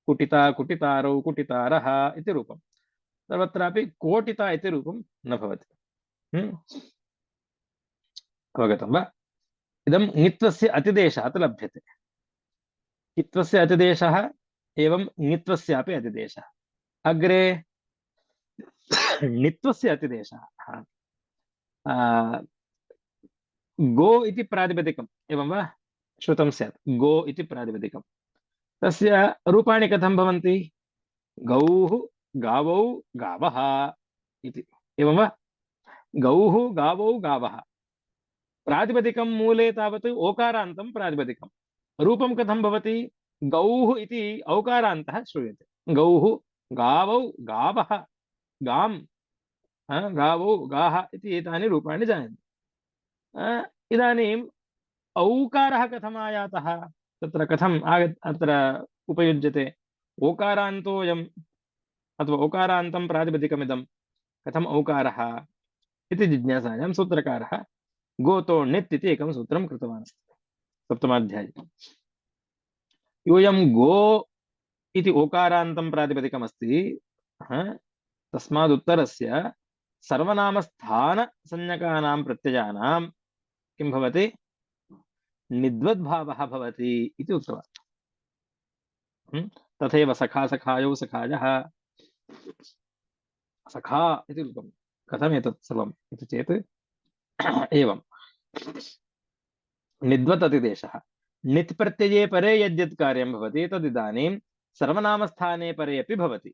कुटिता कुटितारौ कुटितारः इति रूपं, सर्वत्रापि कोटिता इति रूपं न भवति। अवगतं वा? इदं ङित्वस्य अतिदेशात् लभ्यते। ङित्वस्य अतिदेशः एवं ङित्वस्यापि अतिदेशः। अग्रे णित्वस्य अतिदेशः गो इति प्रातिपदिकम्, एवं वा? श्रुतं स्यात्, गो इति प्रातिपदिकं। तस्य रूपाणि कथं भवन्ति? गौः गावौ गावः इति, एवं वा? गौः गावौ गावः, प्रातिपदिकं मूले तावत् ओकारान्तं प्रातिपदिकं। रूपं कथं भवति? गौः इति औकारान्तः श्रूयते। गौः गावौ गावः, गां गावौ गाः इति एतानि रूपाणि जायन्ते। इदानीम् औकारः कथम् आयातः? तत्र कथम् अत्र उपयुज्यते? ओकारान्तोऽयम् अथवा ओकारान्तं प्रातिपदिकमिदं कथम् औकारः इति जिज्ञासायां सूत्रकारः गोतो णित् इति एकं सूत्रं कृतवान् अस्ति सप्तमाध्याये। यूयं गो इति ओकारान्तं प्रातिपदिकमस्ति, तस्मादुत्तरस्य सर्वनामस्थानसंज्ञकानां प्रत्ययानां किं भवति? निद्वद्भावः भवति इति उक्तवान्। तथैव सखा सखायौ सखायः, सखा इति रूपं। कथम् एतत् सर्वम् इति चेत् एवं निद्वत् अतिदेशः णित् प्रत्यये परे यद्यत् कार्यं भवति तदिदानीं सर्वनामस्थाने परे अपि भवति।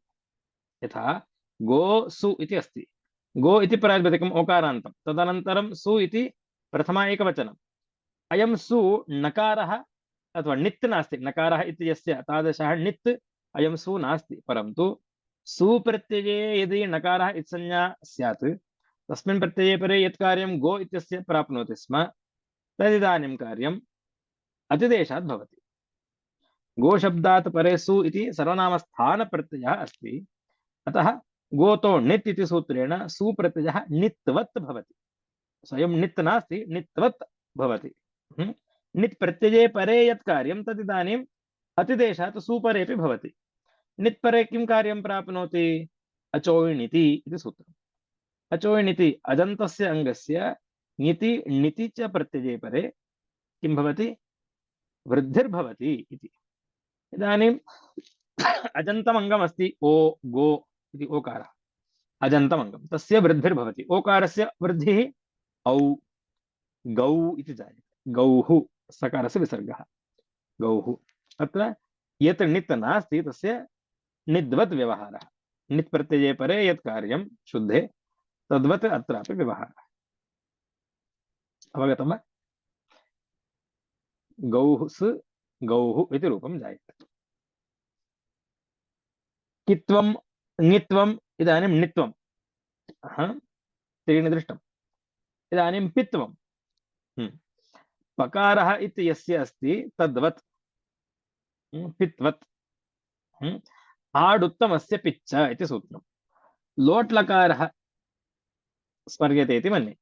यथा गो सु इति अस्ति, गो इति प्रातिपदिकम् ओकारान्तं, तदनन्तरं सु इति प्रथमा एकवचनम्। अयं सु नकारः अथवा णित् नास्ति, नकारः इति यस्य तादृशः णित् अयं सु नास्ति, परन्तु सु प्रत्यये यदि नकारः इत्संज्ञा स्यात् तस्मिन् प्रत्यये परे यत् कार्यं गो इत्यस्य प्राप्नोति स्म तदिदानीं कार्यम् अतिदेशात् भवति। गो शब्दात् परे सु इति सर्वनामस्थानप्रत्ययः अस्ति, अतः गोतो णित् इति सूत्रेण सु प्रत्ययः णित्वत् भवति। स्वयं णित् नास्ति, णित्वत् भवति। णित् प्रत्यये परे यत् कार्यं तदिदानीम् अतिदेशात् सुपरेपि भवति। णित् परे किं कार्यं प्राप्नोति? अचोइणिति इति सूत्रम्। अचोइणिति अजन्तस्य अङ्गस्य ङिति णिति च प्रत्यये परे किं भवति? वृद्धिर्भवति इति। इदानीम् अजन्तम् अङ्गमस्ति ओ गो इति ओकारः, अजन्तम् अङ्गं, तस्य वृद्धिर्भवति। ओकारस्य वृद्धिः औ, गौ इति जायते। गौः सकारस्य विसर्गः, गौः। अत्र यत् णित् नास्ति तस्य निद्वत् व्यवहारः, णित् प्रत्यये परे यत् कार्यं शुद्धे तद्वत् अत्रापि व्यवहारः। अवगतं वा? गौः स् गौः इति रूपं जायते। कित्वं ङित्वम्, इदानीं णित्वं त्रीणि दृष्टम्। इदानीं पित्वं, पकारः इति यस्य अस्ति तद्वत् पित्वत्। आडुत्तमस्य पिच्च इति सूत्रम्। लोट् लकारः स्मर्यते इति मन्ये।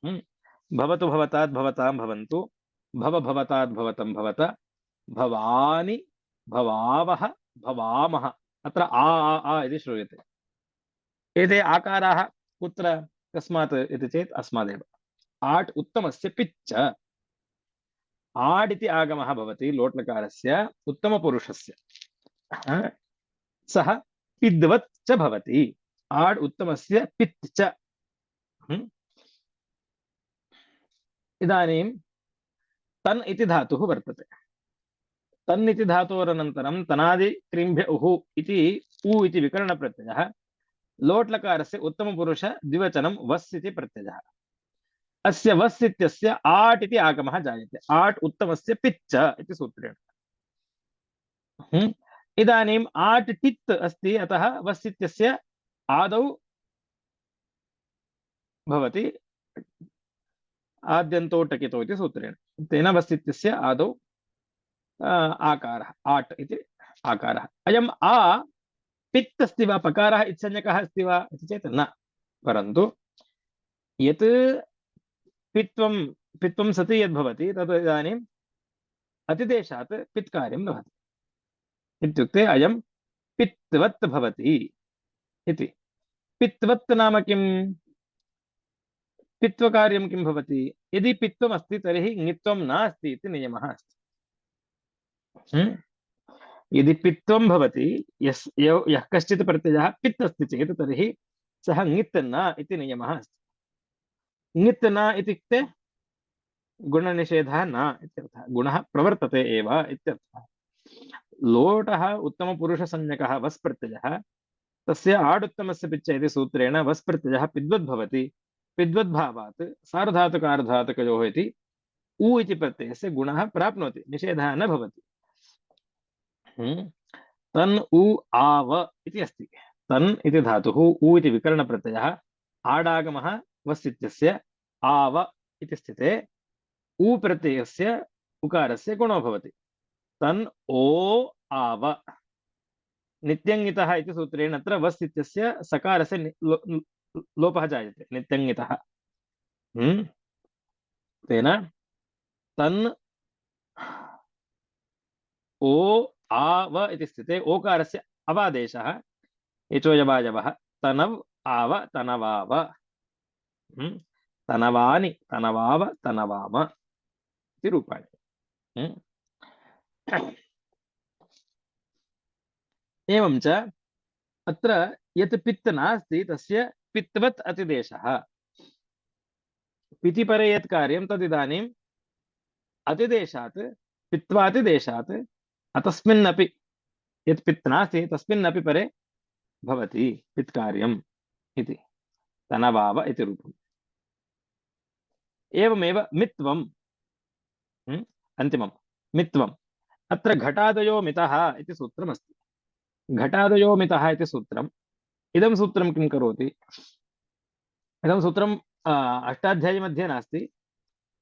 हम्म। भवतु भवतात् भवतां भवन्तु, भव भवतात् भवतं भवत, भवानि भवावः भवामः। अत्र आ इति श्रूयते। एते आकाराः कुत्र कस्मात् इति चेत् अस्मादेव। आट् उत्तमस्य पिच्च, आड् इति आगमः भवति लोट्लकारस्य उत्तमपुरुषस्य। सः पिद्वत् च भवति। आड् उत्तमस्य पित् च। इदानीं तन् इति धातुः वर्तते। तन् इति धातोरनन्तरं तनादि क्रिम्भ्य उः इति उ इति विकरणप्रत्ययः। लोट्लकारस्य उत्तमपुरुष द्विवचनं वस् इति प्रत्ययः। अस्य वस् इत्यस्य आट् इति आगमः जायते। आट् उत्तमस्य पिच्च इति सूत्रेण। इदानीम् आट् टित् अस्ति, अतः वस् इत्यस्य आदौ भवति आद्यन्तो टकितो इति सूत्रेण। तेन वस् इत्यस्य आदौ आकारः आट् इति आकारः। अयम् आ पित् अस्ति वा, पकारः इत्संज्ञकः अस्ति वा इति चेत् न, परन्तु यत् पित्वं पित्वं सति यद्भवति तद् इदानीम् अतिदेशात् पित् कार्यं भवति। इत्युक्ते अयं पित्वत् भवति इति। पित्वत् नाम किम्? पित्वकार्यं किं भवति? यदि पित्वमस्ति तर्हि ङित्वं नास्ति इति नियमः अस्ति। यदि पित्वं भवति, यः कश्चित् प्रत्ययः पित् अस्ति चेत् तर्हि सः ङित् न इति नियमः अस्ति। ङित् न इत्युक्ते गुणनिषेधः न इत्यर्थः, गुणः प्रवर्तते एव इत्यर्थः। लोटः उत्तमपुरुषसंज्ञकः वस् प्रत्ययः, तस्य आडुत्तमस्य पिच्च इति सूत्रेण वस् प्रत्ययः पिद्वद् भवति। पिद्वद्भावात् सार्वधातुकार्धधातुकयोः इति उ इति प्रत्ययस्य गुणः प्राप्नोति, निषेधः न भवति। तन् उ आव इति अस्ति। तन् इति धातुः उ इति विकरणप्रत्ययः, आडागमः वस् इत्यस्य आव इति स्थिते उ प्रत्ययस्य उकारस्य गुणो भवति। तन् ओ आव। नित्यङ्गितः इति सूत्रेण अत्र वस् इत्यस्य सकारस्य लोपः जायते, नित्यङ्गितः। तेन तन् ओ आव इति स्थिते ओकारस्य अवादेशः यचोयवायवः। तनव आव तनवाव, तनवानि तनवाव तनवाम इति रूपाणि। एवं च अत्र यत् पित्त नास्ति तस्य पित्वत् अतिदेशः। पिति परे यत् कार्यं तदिदानीम् अतिदेशात् पित्वातिदेशात् अतस्मिन्नपि यत् पित् नास्ति तस्मिन्नपि परे भवति पित्कार्यम् इति। तनवाव इति रूपम्। एवमेव मित्वम्, अन्तिमं मित्वम्। अत्र घटादयो मितः इति सूत्रमस्ति। घटादयो मितः इति सूत्रम्। इदं सूत्रं किं करोति? इदं सूत्रम् अष्टाध्यायी मध्ये नास्ति।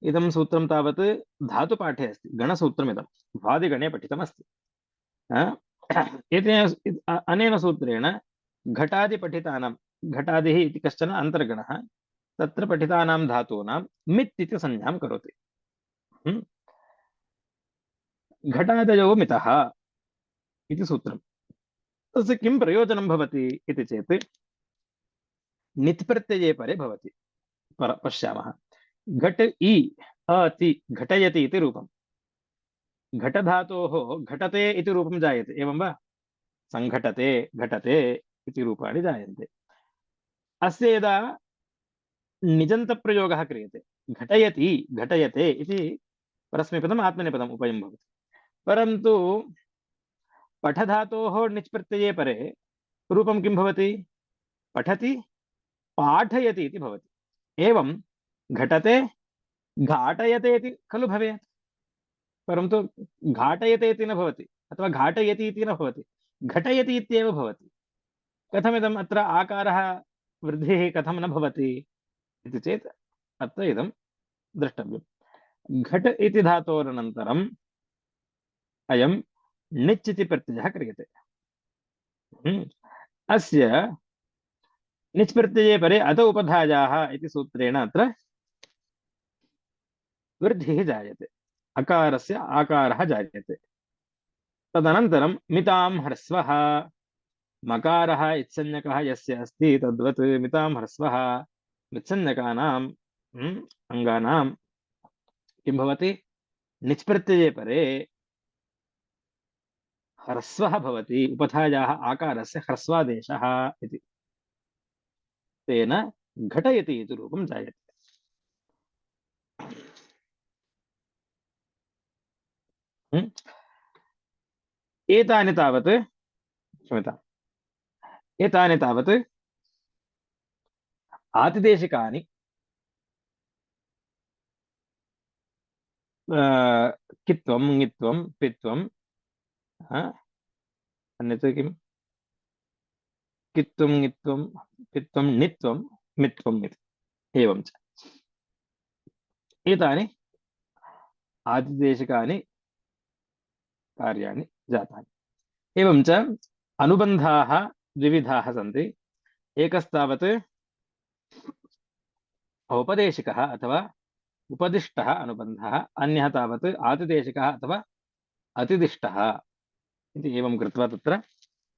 इदं सूत्रं तावत् धातुपाठे अस्ति, गणसूत्रमिदं भ्वादिगणे पठितमस्ति। अनेन सूत्रेण घटादिपठितानां, घटादिः इति कश्चन अन्तर्गणः, तत्र पठितानां धातूनां मित् इति संज्ञां करोति। घटादयो मितः इति सूत्रम्। तस्य किं प्रयोजनं भवति इति चेत् नित् प्रत्यये परे भवति। पश्यामः। घट इ अति घटयति इति रूपम्। घटधातोः घटते इति रूपं जायते, एवं वा? संघटते घटते इति रूपाणि जायन्ते। अस्य यदा निजन्तप्रयोगः क्रियते, घटयति घटयते इति परस्मैपदम् आत्मनेपदम् उपयं भवति। परन्तु पठधातोः निच् प्रत्यये परे रूपं किं भवति? पठति पाठयति इति भवति। एवं घटते घाटयते इति खलु भवेत्, परन्तु घाटयते इति न भवति, अथवा घाटयति इति न भवति, घटयति इत्येव भवति। कथमिदम् अत्र आकारः वृद्धिः कथं न भवति इति चेत् अत्र इदं द्रष्टव्यम्। घट इति धातोरनन्तरम् अयं निच् इति प्रत्ययः क्रियते। अस्य निच् प्रत्यये परे अत उपधायाः इति सूत्रेण अत्र वृद्धिः जायते, अकारस्य आकारः जायते। तदनन्तरं मितां ह्रस्वः, मकारः इत्संज्ञकः यस्य अस्ति तद्वत् मितां ह्रस्वः मित्संज्ञकानां अङ्गानां किं भवति, निच् प्रत्यये परे ह्रस्वः भवति, उपधायाः आकारस्य ह्रस्वादेशः इति, तेन घटयति इति रूपं जायते। एतानि तावत्, क्षम्यताम्, एतानि तावत् आतिदेशिकानि कित्वं ङित्वं पित्वं, अन्यत् किं, कित्वं ङित्वं पित्वं णित्वं मित्वम् इति, एवं च एतानि आदिदेशिकानि कार्याणि जातानि। एवं च अनुबन्धाः द्विविधाः सन्ति। एकस्तावत् औपदेशिकः अथवा उपदिष्टः अनुबन्धः, अन्यः तावत् आतिदेशिकः अथवा अतिदिष्टः इति, एवं कृत्वा तत्र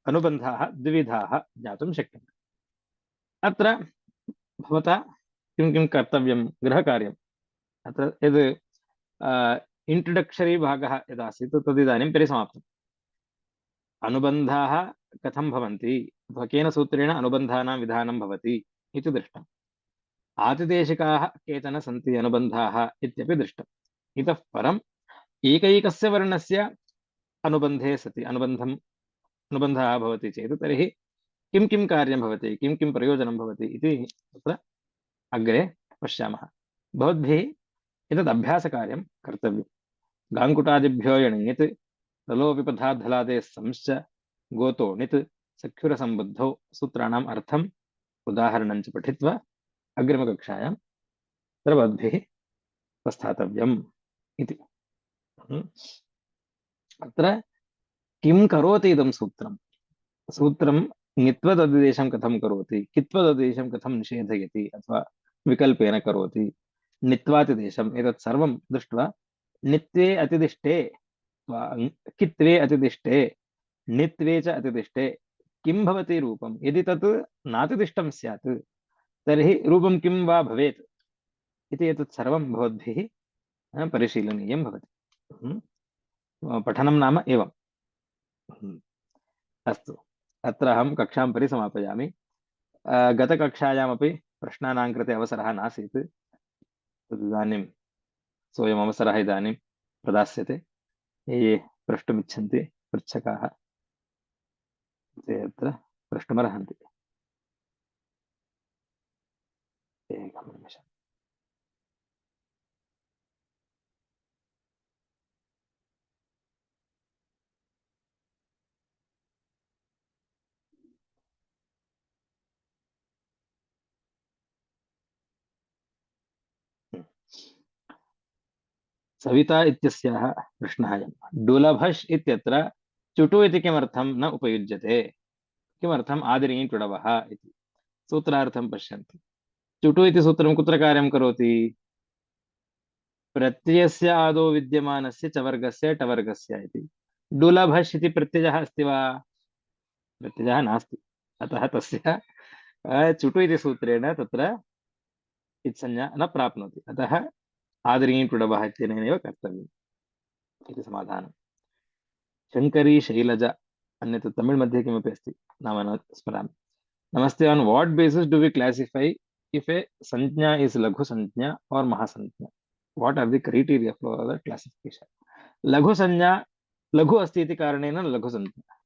अनुबन्धाः द्विविधाः ज्ञातुं शक्यन्ते। अत्र भवता किं किं कर्तव्यं, गृहकार्यम्। अत्र यद् इंट्रोडक्टरी भागः यदासीत् तदिदानीं परिसमाप्तम्। अनुबन्धाः कथं भवन्ति अथवा केन सूत्रेण अनुबन्धानां विधानं भवति इति दृष्टम्। आतिदेशिकाः केचन सन्ति अनुबन्धाः इत्यपि दृष्टम्। इतः परम् एकैकस्य वर्णस्य अनुबन्धे सति अनुबन्धः भवति चेत् तर्हि किं किं कार्यं भवति, किं किं प्रयोजनं भवति इति तत्र अग्रे पश्यामः। भवद्भिः एतद् अभ्यासकार्यं कर्तव्यम्। गाङ्कुटादिभ्यो यणित् तलोपिपथाद्धलादे संश्च गोतो णित् सख्युरसम्बुद्धौ सूत्राणाम् अर्थम् उदाहरणं च पठित्वा अग्रिमकक्षायां सर्वद्भिः प्रस्थातव्यम् इति। अत्र किं करोति इदं सूत्रं, सूत्रं ङित्वददिदेशं कथं करोति, कित्वददिदेशं कथं निषेधयति अथवा विकल्पेन करोति, नित्वातिदेशम्, एतत् सर्वं दृष्ट्वा नित्वे अतिदिष्टे कित्वे अतिदिष्टे नित्वे च अतिदिष्टे किं भवति रूपं, यदि तत् नातिदिष्टं स्यात् तर्हि रूपं किं वा भवेत् इति एतत् सर्वं भवद्भिः परिशीलनीयं भवति। पठनं नाम एवम्। अस्तु, अत्र अहं कक्षां परिसमापयामि। गतकक्षायामपि प्रश्नानां कृते अवसरः नासीत्, तदिदानीं सोऽयम् अवसरः इदानीं प्रदास्यते। ये प्रष्टुमिच्छन्ति पृच्छकाः ते अत्र प्रष्टुमर्हन्ति। एकं निमिषम्। सविता इत्यस्याः प्रश्नः अयं, डुलभश् इत्यत्र चुटु इति किमर्थं न उपयुज्यते, किमर्थम् आदिर्ङि टुडवः इति सूत्रार्थं पश्यन्तु। चुटु इति सूत्रं कुत्र कार्यं करोति, प्रत्ययस्य आदौ विद्यमानस्य च वर्गस्य टवर्गस्य इति। डुलभश् इति प्रत्ययः अस्ति वा, प्रत्ययः नास्ति, अतः तस्य चुटु इति सूत्रेण तत्र इत्संज्ञा न प्राप्नोति, अतः आदिर्ङि टुडवः इत्यनेनैव कर्तव्यम् इति समाधानम्। शंकरी शैलजा, अन्यत् तमिळ् मध्ये किमपि अस्ति, नाम न स्मरामि। नमस्ते, on what basis do we classify if a संज्ञा इज लघु संज्ञा और महासंज्ञा, what are the criteria for the classification. लघु संज्ञा लघु अस्ति इति कारणेन लघु संज्ञा,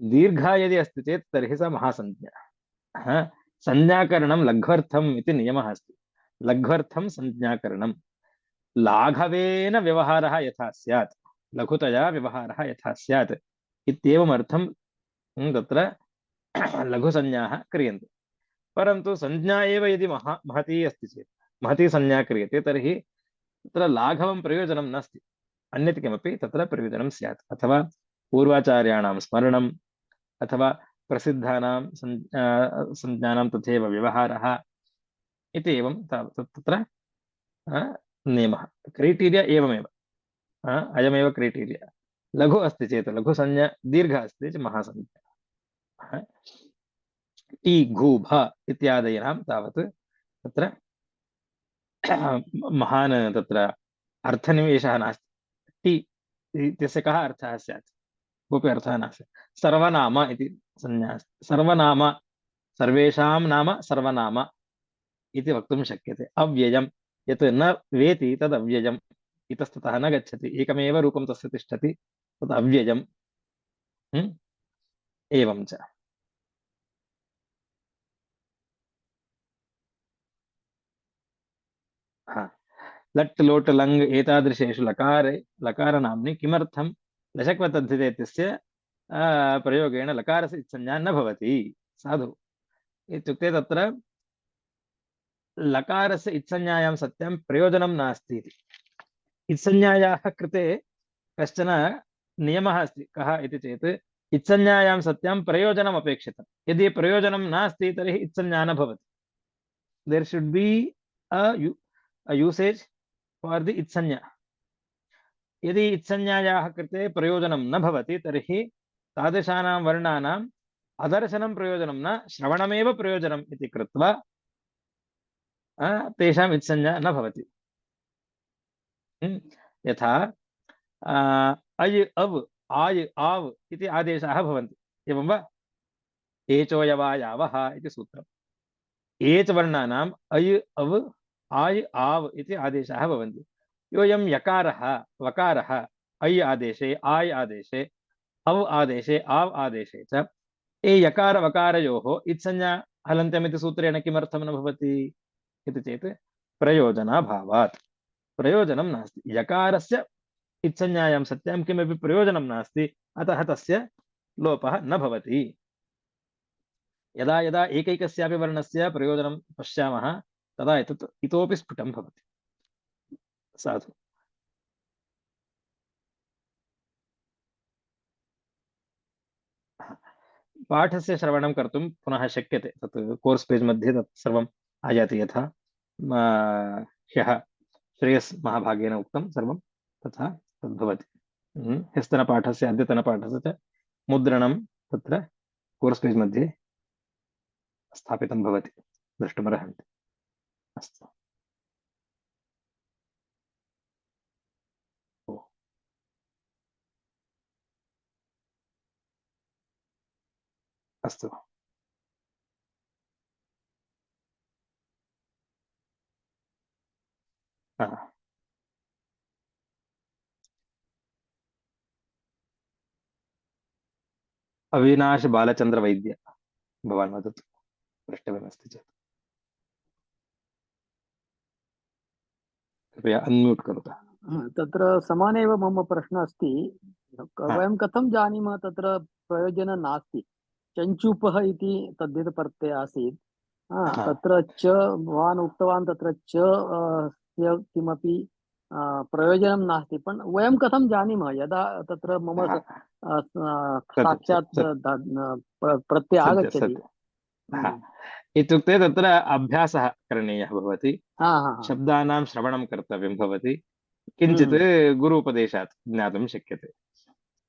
दीर्घा यदि अस्ति चेत् तर्हि सा महासंज्ञा। संज्ञाकरणं लघ्वर्थम् इति नियमः अस्ति, लघ्वर्थं संज्ञाकरणं, लाघवेन व्यवहारः यथा स्यात्, लघुतया व्यवहारः यथा स्यात् इत्येवमर्थं तत्र लघुसंज्ञाः क्रियन्ते। परन्तु संज्ञा एव यदि महती अस्ति चेत्, महती संज्ञा क्रियते तर्हि तत्र लाघवं प्रयोजनं नास्ति, अन्यत् किमपि तत्र प्रयोजनं स्यात्, अथवा पूर्वाचार्याणां स्मरणम्, अथवा प्रसिद्धानां संज्ञानां तथैव व्यवहारः इति एवं तत्र नियमः क्రైటీరియా एवमेव अयमेव क्రైటీరియా लघु अस्ति चेत् लघुसंज्ञा दीर्घ अस्ति चेत् महासंज्ञा टी घू भ इत्यादीनां तावत् तत्र महान् तत्र अर्थनिवेशः नास्ति टी इत्यस्य कः अर्थः स्यात् कोऽपि अर्थः नास्ति सर्वनाम इति संज्ञा अस्ति सर्वनाम सर्वेषां नाम सर्वनाम इति वक्तुं शक्यते अव्ययं यत् न वेति तद् अव्ययम् इतस्ततः न गच्छति एकमेव रूपं तस्य तिष्ठति तद् अव्ययम् एवं च लट् लोट् लङ् एतादृशेषु लकारनाम्नि किमर्थं लशक्वतद्धिते इत्यस्य प्रयोगेण लकारस्य इत्संज्ञा न भवति साधु इत्युक्ते तत्र लकारस्य इत्संज्ञायां सत्यां प्रयोजनं नास्ति इति इत्संज्ञायाः कृते कश्चन नियमः अस्ति कः इति चेत् इत्संज्ञायां सत्यां प्रयोजनम् अपेक्षितं यदि प्रयोजनं नास्ति तर्हि इत्संज्ञा न भवति there should be a usage for the इत्संज्ञा यदि इत्संज्ञायाः कृते प्रयोजनं न भवति तर्हि तादृशानां वर्णानाम् अदर्शनं प्रयोजनं न श्रवणमेव प्रयोजनम् इति कृत्वा तेषाम् इत्संज्ञा न भवति यथा अय् अव् आय् आव् इति आदेशाः भवन्ति एवं वा एचोयवायावः इति सूत्रम् एच् वर्णानाम् अय् अव् आय् आव् इति आदेशाः भवन्ति योऽयं यकारः वकारः अय् आदेशे आय् आदेशे अव् आदेशे आव् आदेशे च ए यकार वकारयोः इत्संज्ञा हलन्त्यमिति सूत्रेण किमर्थं न भवति इति चेत् प्रयोजनाभावात् प्रयोजनं नास्ति यकारस्य इत्संज्ञायां सत्यां किमपि प्रयोजनं नास्ति अतः तस्य लोपः न भवति यदा यदा एकैकस्यापि वर्णस्य प्रयोजनं पश्यामः तदा एतत् इतोपि स्फुटं भवति साधु पाठस्य श्रवणं कर्तुं पुनः शक्यते तत् कोर्स् पेज् मध्ये तत् सर्वम् आयाति यथा ह्यः श्रेयस् महाभागेन उक्तं सर्वं तथा तद्भवति ह्यस्तनपाठस्य अद्यतनपाठस्य च मुद्रणं तत्र कोर्स् पेज् मध्ये स्थापितं भवति द्रष्टुमर्हन्ति अस्तु अस्तु अविनाश बालचंद्र वैद्य भवान् वदतु पृष्टव्यमस्ति चेत् कृपया अन्म्यूट् करोतु तत्र समानेव मम प्रश्नः अस्ति वयं कथं जानीमः तत्र प्रयोजनं नास्ति चञ्चूपः इति तद्धित प्रत्ययः आसीत् तत्र च भवान् उक्तवान् तत्र च किमपि प्रयोजनं नास्ति पण वयं कथं जानीमः यदा तत्र मम साक्षात् प्रत्ययः आगच्छति इत्युक्ते तत्र अभ्यासः करणीयः भवति शब्दानां श्रवणं कर्तव्यं भवति किञ्चित् गुरूपदेशात् ज्ञातुं शक्यते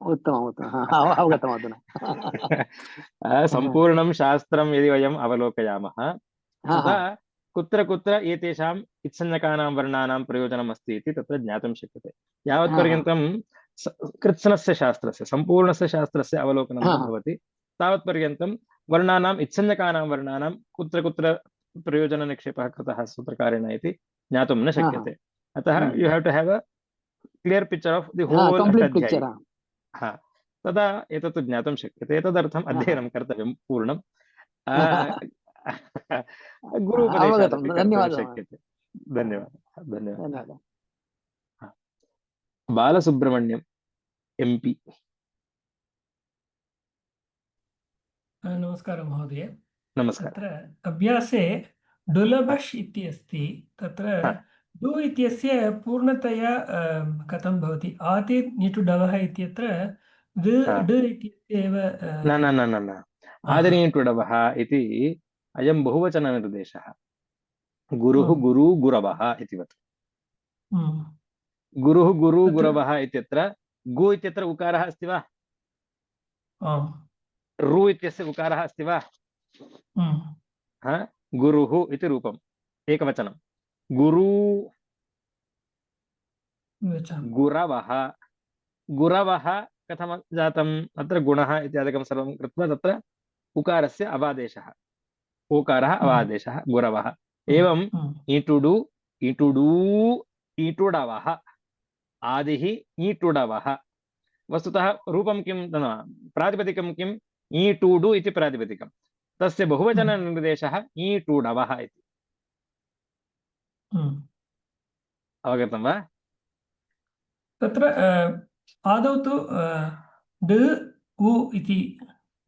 उत्तमम् उत्तमम् अवगतम् अधुना सम्पूर्णं शास्त्रं यदि वयम् अवलोकयामः तदा कुत्र कुत्र एतेषाम् इत्संज्ञकानां वर्णानां प्रयोजनम् अस्ति इति तत्र ज्ञातुं शक्यते यावत्पर्यन्तं कृत्स्नस्य शास्त्रस्य सम्पूर्णस्य शास्त्रस्य अवलोकनं न भवति तावत्पर्यन्तं वर्णानाम् इत्संज्ञकानां वर्णानां कुत्र कुत्र प्रयोजननिक्षेपः कृतः सूत्रकारेण इति ज्ञातुं न शक्यते अतः you have to have a clear picture of the whole अध्याय तदा एतत् ज्ञातुं शक्यते तदर्थम् अध्ययनं कर्तव्यं पूर्णं गुरुपदेशात् कर्तुं शक्यते धन्यवादः धन्यवादः बालसुब्रह्मण्यम एमपी नमस्कार महोदय नमस्कार तत्र अभ्यासे डुलभश् इति अस्ति तत्र डु इत्यस्य पूर्णतया कथं भवति आति निटु डवः इत्यत्र ड इत्यस्य एव न न न न न आदिनीटुडवः इति अयं बहुवचननिर्देशः। गुरुः हम्म। गुरु गुरवः इतिवत्। हम्म। गुरुः गुरु तत्र गुरवः इत्यत्र गु इत्यत्र उकारः अस्ति वा? आम्। रु इत्यस्य उकारः अस्ति वा? हम्म। हा? गुरुः इति रूपम्, एकवचनं। गुरु वचनं। गुरवः, गुरवः कथं जातम्? अत्र गुणः इत्यादिकं सर्वं कृत्वा तत्र उकारस्य अवादेशः, ओकारः अवादेशः, गुरवः। एवं ईटुडु ईटुडू ईटुडवः, आदिः ईटुडवः। वस्तुतः रूपं किं, प्रातिपदिकं किम्? ईटुडु इति प्रातिपदिकं, तस्य बहुवचननिर्देशः ईटुडवः इति। अवगतं वा? तत्र आदौ तु ड उ इति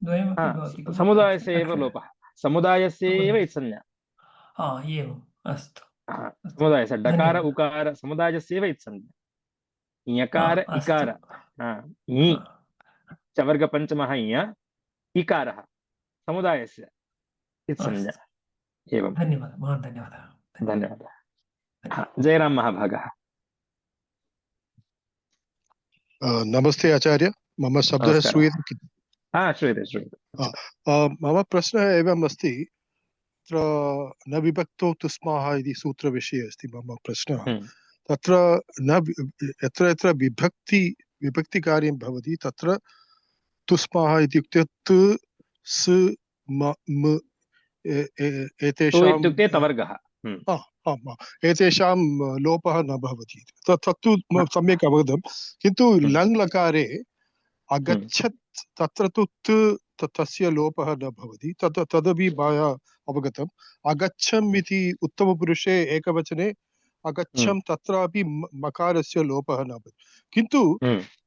द्वयमपि भवति खलु समुदायस्य एव अक्षर लोपः, समुदायस्य एव इत्संज्ञा। एवम् अस्तु अस्तु समुदायस्य डकार धन्यवादः उकार समुदायस्य एव इत्संज्ञा। यकार अस्तु इकार इ चवर्गपञ्चमः इ इकारः समुदायस्य इत्संज्ञा। अस्तु एवं। धन्यवादः, महान् धन्यवादः। धन्यवादः। जयराम महाभागः। नमस्ते आचार्य, मम शब्दः नमस्कारः। श्रूयते? श्रूयते श्रूयते। मम प्रश्नः एवम् अस्ति, तत्र न विभक्तौ तुस्माः इति सूत्रविषये अस्ति मम प्रश्नः। तत्र न यत्र यत्र विभक्तिकार्यं भवति तत्र तुस्माः इत्युक्ते तु स म एतेषां इत्युक्ते तवर्गः। एतेषां लोपः न भवति। तत्तु सम्यक् अवगतं, किन्तु लङ् लकारे अगच्छत् तत्र तु तस्य लोपः न भवति, तदपि मया अवगतम्। अगच्छम् इति उत्तमपुरुषे एकवचने अगच्छं, तत्रापि मकारस्य लोपः न भवति। किन्तु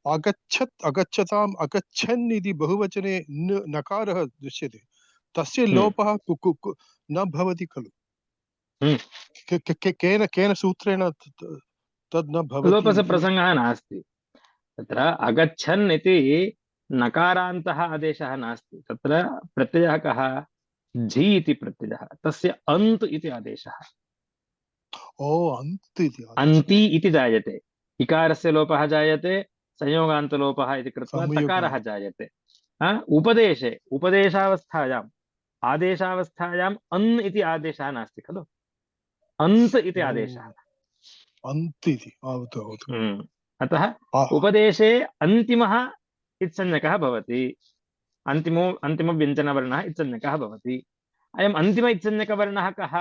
अगच्छत् अगच्छताम् अगच्छन् इति बहुवचने नकारः दृश्यते, तस्य लोपः न भवति खलु? केन सूत्रेण तद् न भवति? लोपस्य प्रसङ्गः नास्ति तत्र। अगच्छन् इति नकारान्तः आदेशः नास्ति, तत्र प्रत्ययः कः? झि इति प्रत्ययः, तस्य अन्त् इति आदेशः। अन्ति इति जायते, इकारस्य लोपः जायते, संयोगान्तलोपः इति कृत्वा तकारः जायते। उपदेशे उपदेशावस्थायाम् आदेशावस्थायाम् अन् इति आदेशः नास्ति खलु, अन्त् इति आदेशः। अतः उपदेशे अन्तिमः इत्संज्ञकः भवति, अन्तिमव्यञ्जनवर्णः इत्संज्ञकः भवति। अयम् अन्तिम इत्संज्ञकवर्णः कः?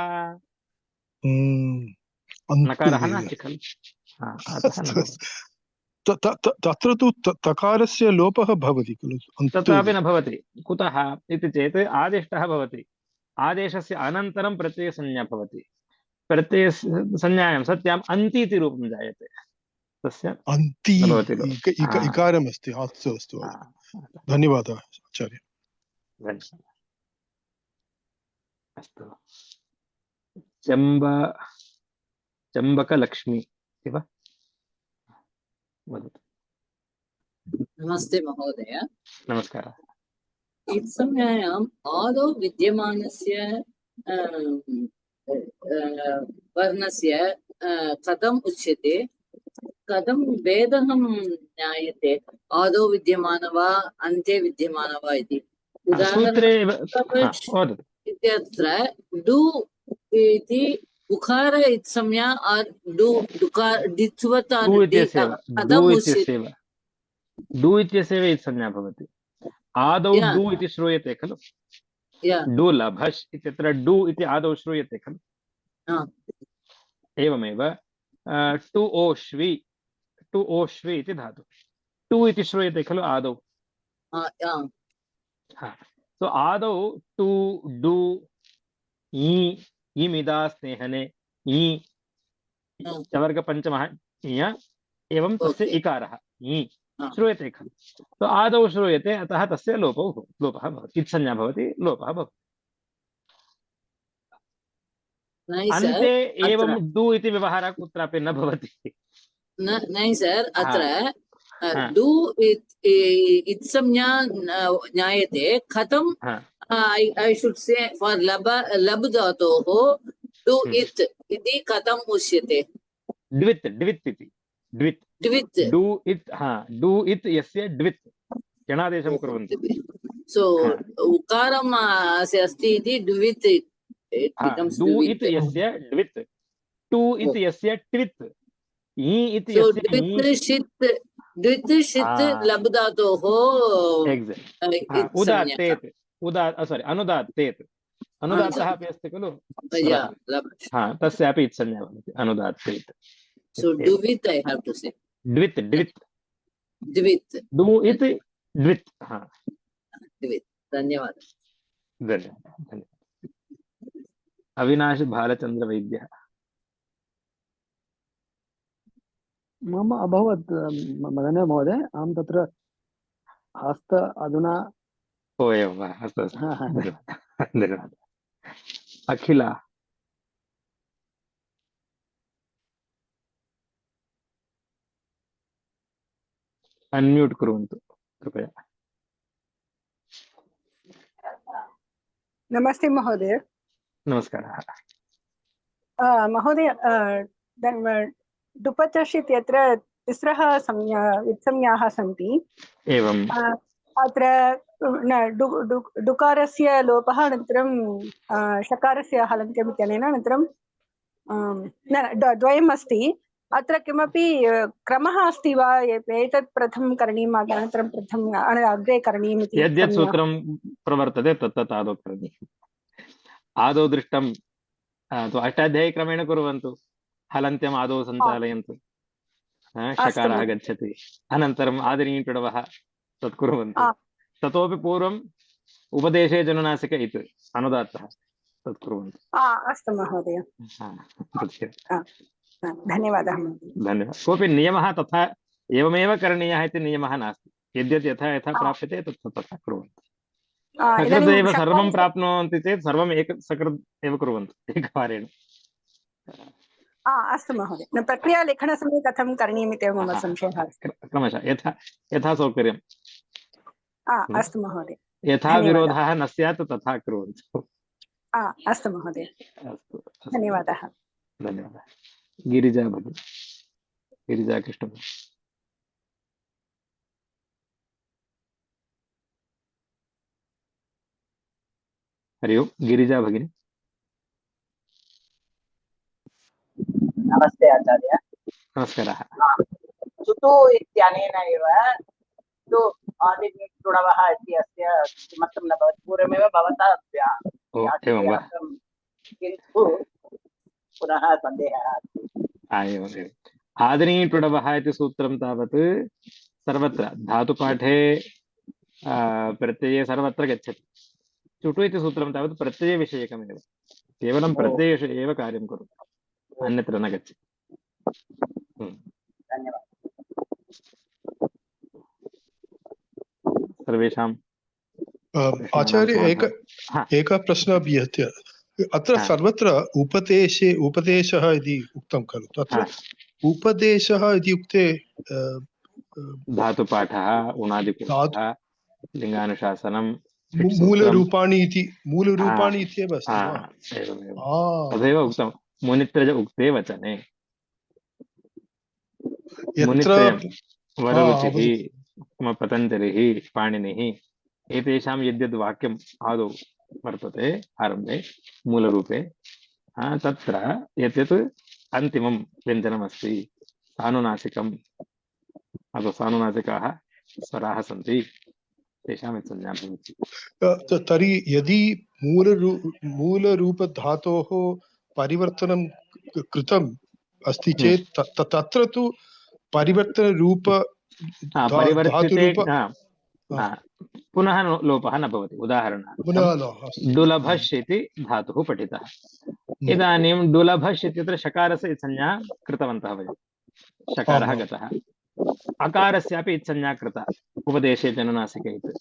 नकारः नास्ति खलु। तत्र तु तकारस्य लोपः भवति खलु? तत्रापि न भवति। कुतः इति चेत् आदिष्टः भवति, आदेशस्य अनन्तरं प्रत्ययसंज्ञा भवति, प्रत्ययसंज्ञायां सत्याम् अन्ति इति रूपं जायते, तस्य अन्ति इकारम् अस्ति। अस्तु अस्तु, धन्यवादः आचार्य। अस्तु। चम्बकलक्ष्मी इति वा? वदतु। नमस्ते महोदय। नमस्कारः। इत्संज्ञायाम् आदौ विद्यमानस्य वर्णस्य कथम् उच्यते, कथं भेदः ज्ञायते? आदौ विद्यमान वा अन्ते विद्यमान वा इति? उदाहरणम् इत्यत्र डु इति उकार इत्संज्ञा डु डित्वत् कथम् उच्यते? डु इत्यस्यैव इत्संज्ञा भवति। आदौ डु इति श्रूयते खलु, डु लभश् इत्यत्र डु इति आदौ श्रूयते खलु। एवमेव टु ओष्वि इति धातु, टु इति श्रूयते खलु आदौ। सो आदौ टु डु ईमिदा स्नेहने चवर्गपञ्चमः एवं तस्य इकारः श्रूयते खलु। तो आदौ श्रूयते, अतः तस्य लोपः भवति, इत्संज्ञा भवति, लोपः भवति। अन्ते एवं डु इति व्यवहारः कुत्रापि न भवति। नै सर्, अत्र डु इत्संज्ञा ज्ञायते, कथं I should say for lab dhatoh do it इति कथम् उच्यते? द्वित् द्वित् इति द्वित् द्वित्. डू इत् डू इत् यस्य द्वित् यणादेशं कुर्वन्ति So उकारम् अस्ति इति द्वित्. डू इत् यस्य द्वित् टू इत् यस्य ट्वित् इ इत् So यस्य इ द्वित् षित् लब् धातोः उदात्तेत् सॉरी अनुदात्तेत् अनुदात्तः अपि अस्ति खलु तस्यापि इत्संज्ञा भवति अनुदात्तेत् So द्वित् I have to say. द्वित् द्वित् द्वित्. डू इति द्वित् द्वित्. धन्यवादः. धन्यवादः। अविनाश भालचंद्र वैद्यः। मम अभवत् मदन महोदय अहं तत्र हस्त अधुना ओ एवं वा अस्तु अस्तु धन्यवादः। अखिला अन्म्यूट् कुर्वन्तु कृपया। नमस्ते महोदय। नमस्कारः महोदय डुपचष् इत्यत्र तिस्रः वित्संज्ञाः सन्ति। एवम् अत्र डुकारस्य लोपः अनन्तरं षकारस्य हलन्त्यम् इत्यनेन अनन्तरं द्वयम् अस्ति। अत्र किमपि क्रमः अस्ति वा एतत् प्रथमं करणीयम् अनन्तरं प्रथमम् अग्रे करणीयम् इति? यद्यत् सूत्रं प्रवर्तते तत्तत् आदौ करणीयम्। आदौ दृष्टं अष्टाध्यायीक्रमेण कुर्वन्तु। हलन्त्यम् आदौ सञ्चालयन्तु षकारः गच्छति अनन्तरम् आदिनीटुडवः तत् कुर्वन्तु। ततोपि पूर्वम् उपदेशे जनुनासिक इत् अनुदात्तः तत् कुर्वन्तु। अस्तु महोदय धन्यवादः। धन्यवादः। कोऽपि नियमः तथा एवमेव करणीयः इति नियमः नास्ति। यद्यत् यथा यथा प्राप्यते तत् तथा कुर्वन्तु। सकृदेव सर्वं प्राप्नुवन्ति चेत् सर्वम् सकृद् एव कुर्वन्तु एकवारेण। अस्तु महोदय। प्रक्रियालेखनसमये कथं करणीयमिति मम संशयः अस्ति। क्रमशः यथा सौकर्यम्। अस्तु महोदय। यथा विरोधः न स्यात् तथा कुर्वन्तु। अस्तु महोदय। अस्तु धन्यवादः। धन्यवादः। गिरिजा भगिनी गिरिजा कृष्ण। हरि ओम् गिरिजा भगिनी। नमस्ते आचार्य। नमस्कारः। चुतु इत्यनेन एव तु आदिनिटुडवः इति अस्य किमर्थं न भवति? पूर्वमेव भवता व्याख्यातं किन्तु पुनः सन्देहः अस्ति। एवम् आदिनीटुडवः इति सूत्रं तावत् सर्वत्र धातुपाठे प्रत्यये सर्वत्र गच्छति। चुटु इति सूत्रं तावत् प्रत्ययविषयकमेव केवलं प्रत्ययविषये एव कार्यं करोति अन्यत्र न गच्छति। धन्यवादः। सर्वेषां आचार्य एकः प्रश्नः अपि अत्र सर्वत्र उपदेशः इति उक्तं खलु? तत्र उपदेशः इत्युक्ते धातुपाठः उणादिपूर्वः लिङ्गानुशासनं मूलरूपाणि इत्येव अस्ति। तदेव उक्तं मुनित्रज उक्ते वचने। वररुचिः पतञ्जलिः पाणिनिः एतेषां यद्यद् वाक्यम् आदौ वर्तते आरम्भे मूलरूपे तत्र यत् अन्तिमं व्यञ्जनमस्ति सानुनासिकम् अथवा सानुनासिकाः स्वराः सन्ति तेषां संज्ञा भवति। तर्हि यदि मूलरूपधातोः परिवर्तनं कृतम् अस्ति चेत् तत्र तु परिवर्तनरूप पुनः लोपः न भवति। उदाहरणार्थं दुलभश् इति धातुः पठितः। इदानीं दुलभश् इत्यत्र शकारस्य संज्ञा कृतवन्तः वयं। शकारः गतः। अकारस्यापि इत्संज्ञा कृता उपदेशे जनुनासिके इति।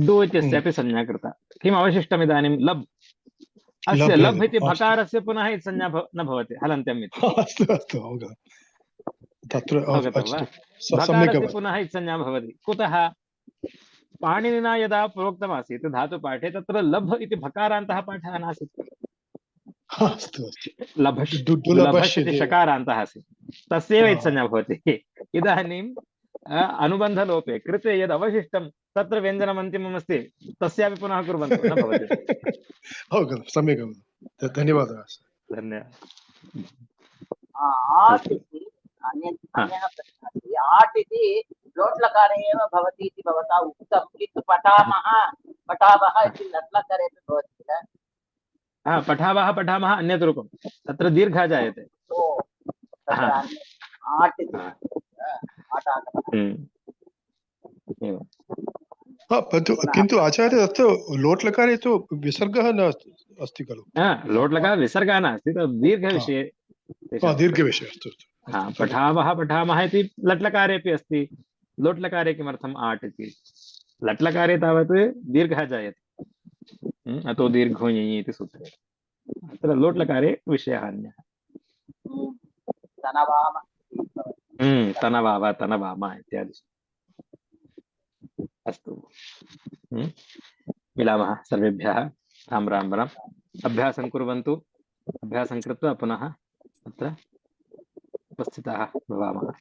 डु इत्यस्यापि संज्ञा कृता। किम् अवशिष्टम् इदानीं लब्। अस्य लब् इति भकारस्य पुनः इत्संज्ञा न भवति हलन्त्यम् इति। भकारस्य पुनः इत्संज्ञा भवति। कुतः? पाणिनिना यदा प्रोक्तमासीत् धातुपाठे तत्र लभ इति भकारान्तः पाठः नासीत्। अस्तु अस्तु लभश् लभश् इति दुर्लभश्यते षकारान्तः आसीत्, तस्यैव इत्संज्ञा भवति। इदानीम् अनुबन्धलोपे कृते यद् अवशिष्टं तत्र व्यञ्जनम् अन्तिममस्ति, तस्यापि पुनः कुर्वन्तु न भवति। अवगतं, सम्यक् अवगतं, धन्यवादः। धन्यवादः। आट् इति अन्यः प्रश्नः अस्ति। आट् इति लोट्लकारे एव भवति इति भवता उक्तं, किन्तु पठावः इति लट्लकारे अपि भवति किल? पठामः अन्यत् रूपं, तत्र दीर्घः जायते। आट् इति एवं। किन्तु आचार्य तत्र लोट्लकारे तु विसर्गः न अस्ति खलु? लोट्लकार विसर्गः नास्ति, तद् दीर्घविषये। दीर्घविषये, अस्तु। पठामः इति लट्लकारेपि अस्ति, लोट्लकारे किमर्थम् आट् इति? लट्लकारे तावत् दीर्घः जायते, अतो दीर्घो ञञि इति सूत्रे। अत्र लोट्लकारे विषयः अन्यः। तनवाम इत्यादि। अस्तु, मिलामः सर्वेभ्यः। राम राम राम। अभ्यासं कुर्वन्तु, अभ्यासं कृत्वा पुनः अत्र उपस्थिताः भवामः।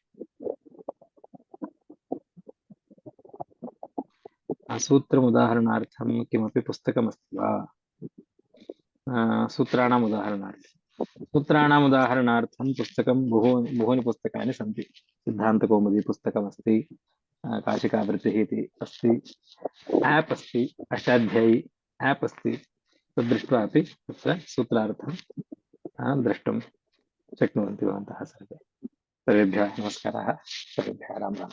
सूत्रमुदाहरणार्थं किमपि पुस्तकमस्ति वा? सूत्राणाम् उदाहरणार्थं पुस्तकं बहूनि पुस्तकानि सन्ति। सिद्धान्तकौमुदी पुस्तकमस्ति, काशिकावृत्तिः इति अस्ति, ऐप् अस्ति, अष्टाध्यायी ऐप् अस्ति। तद्दृष्ट्वा अपि तत्र सूत्रार्थं द्रष्टुं शक्नुवन्ति भवन्तः सर्वे। सर्वेभ्यः नमस्काराः, सर्वेभ्यः राम राम।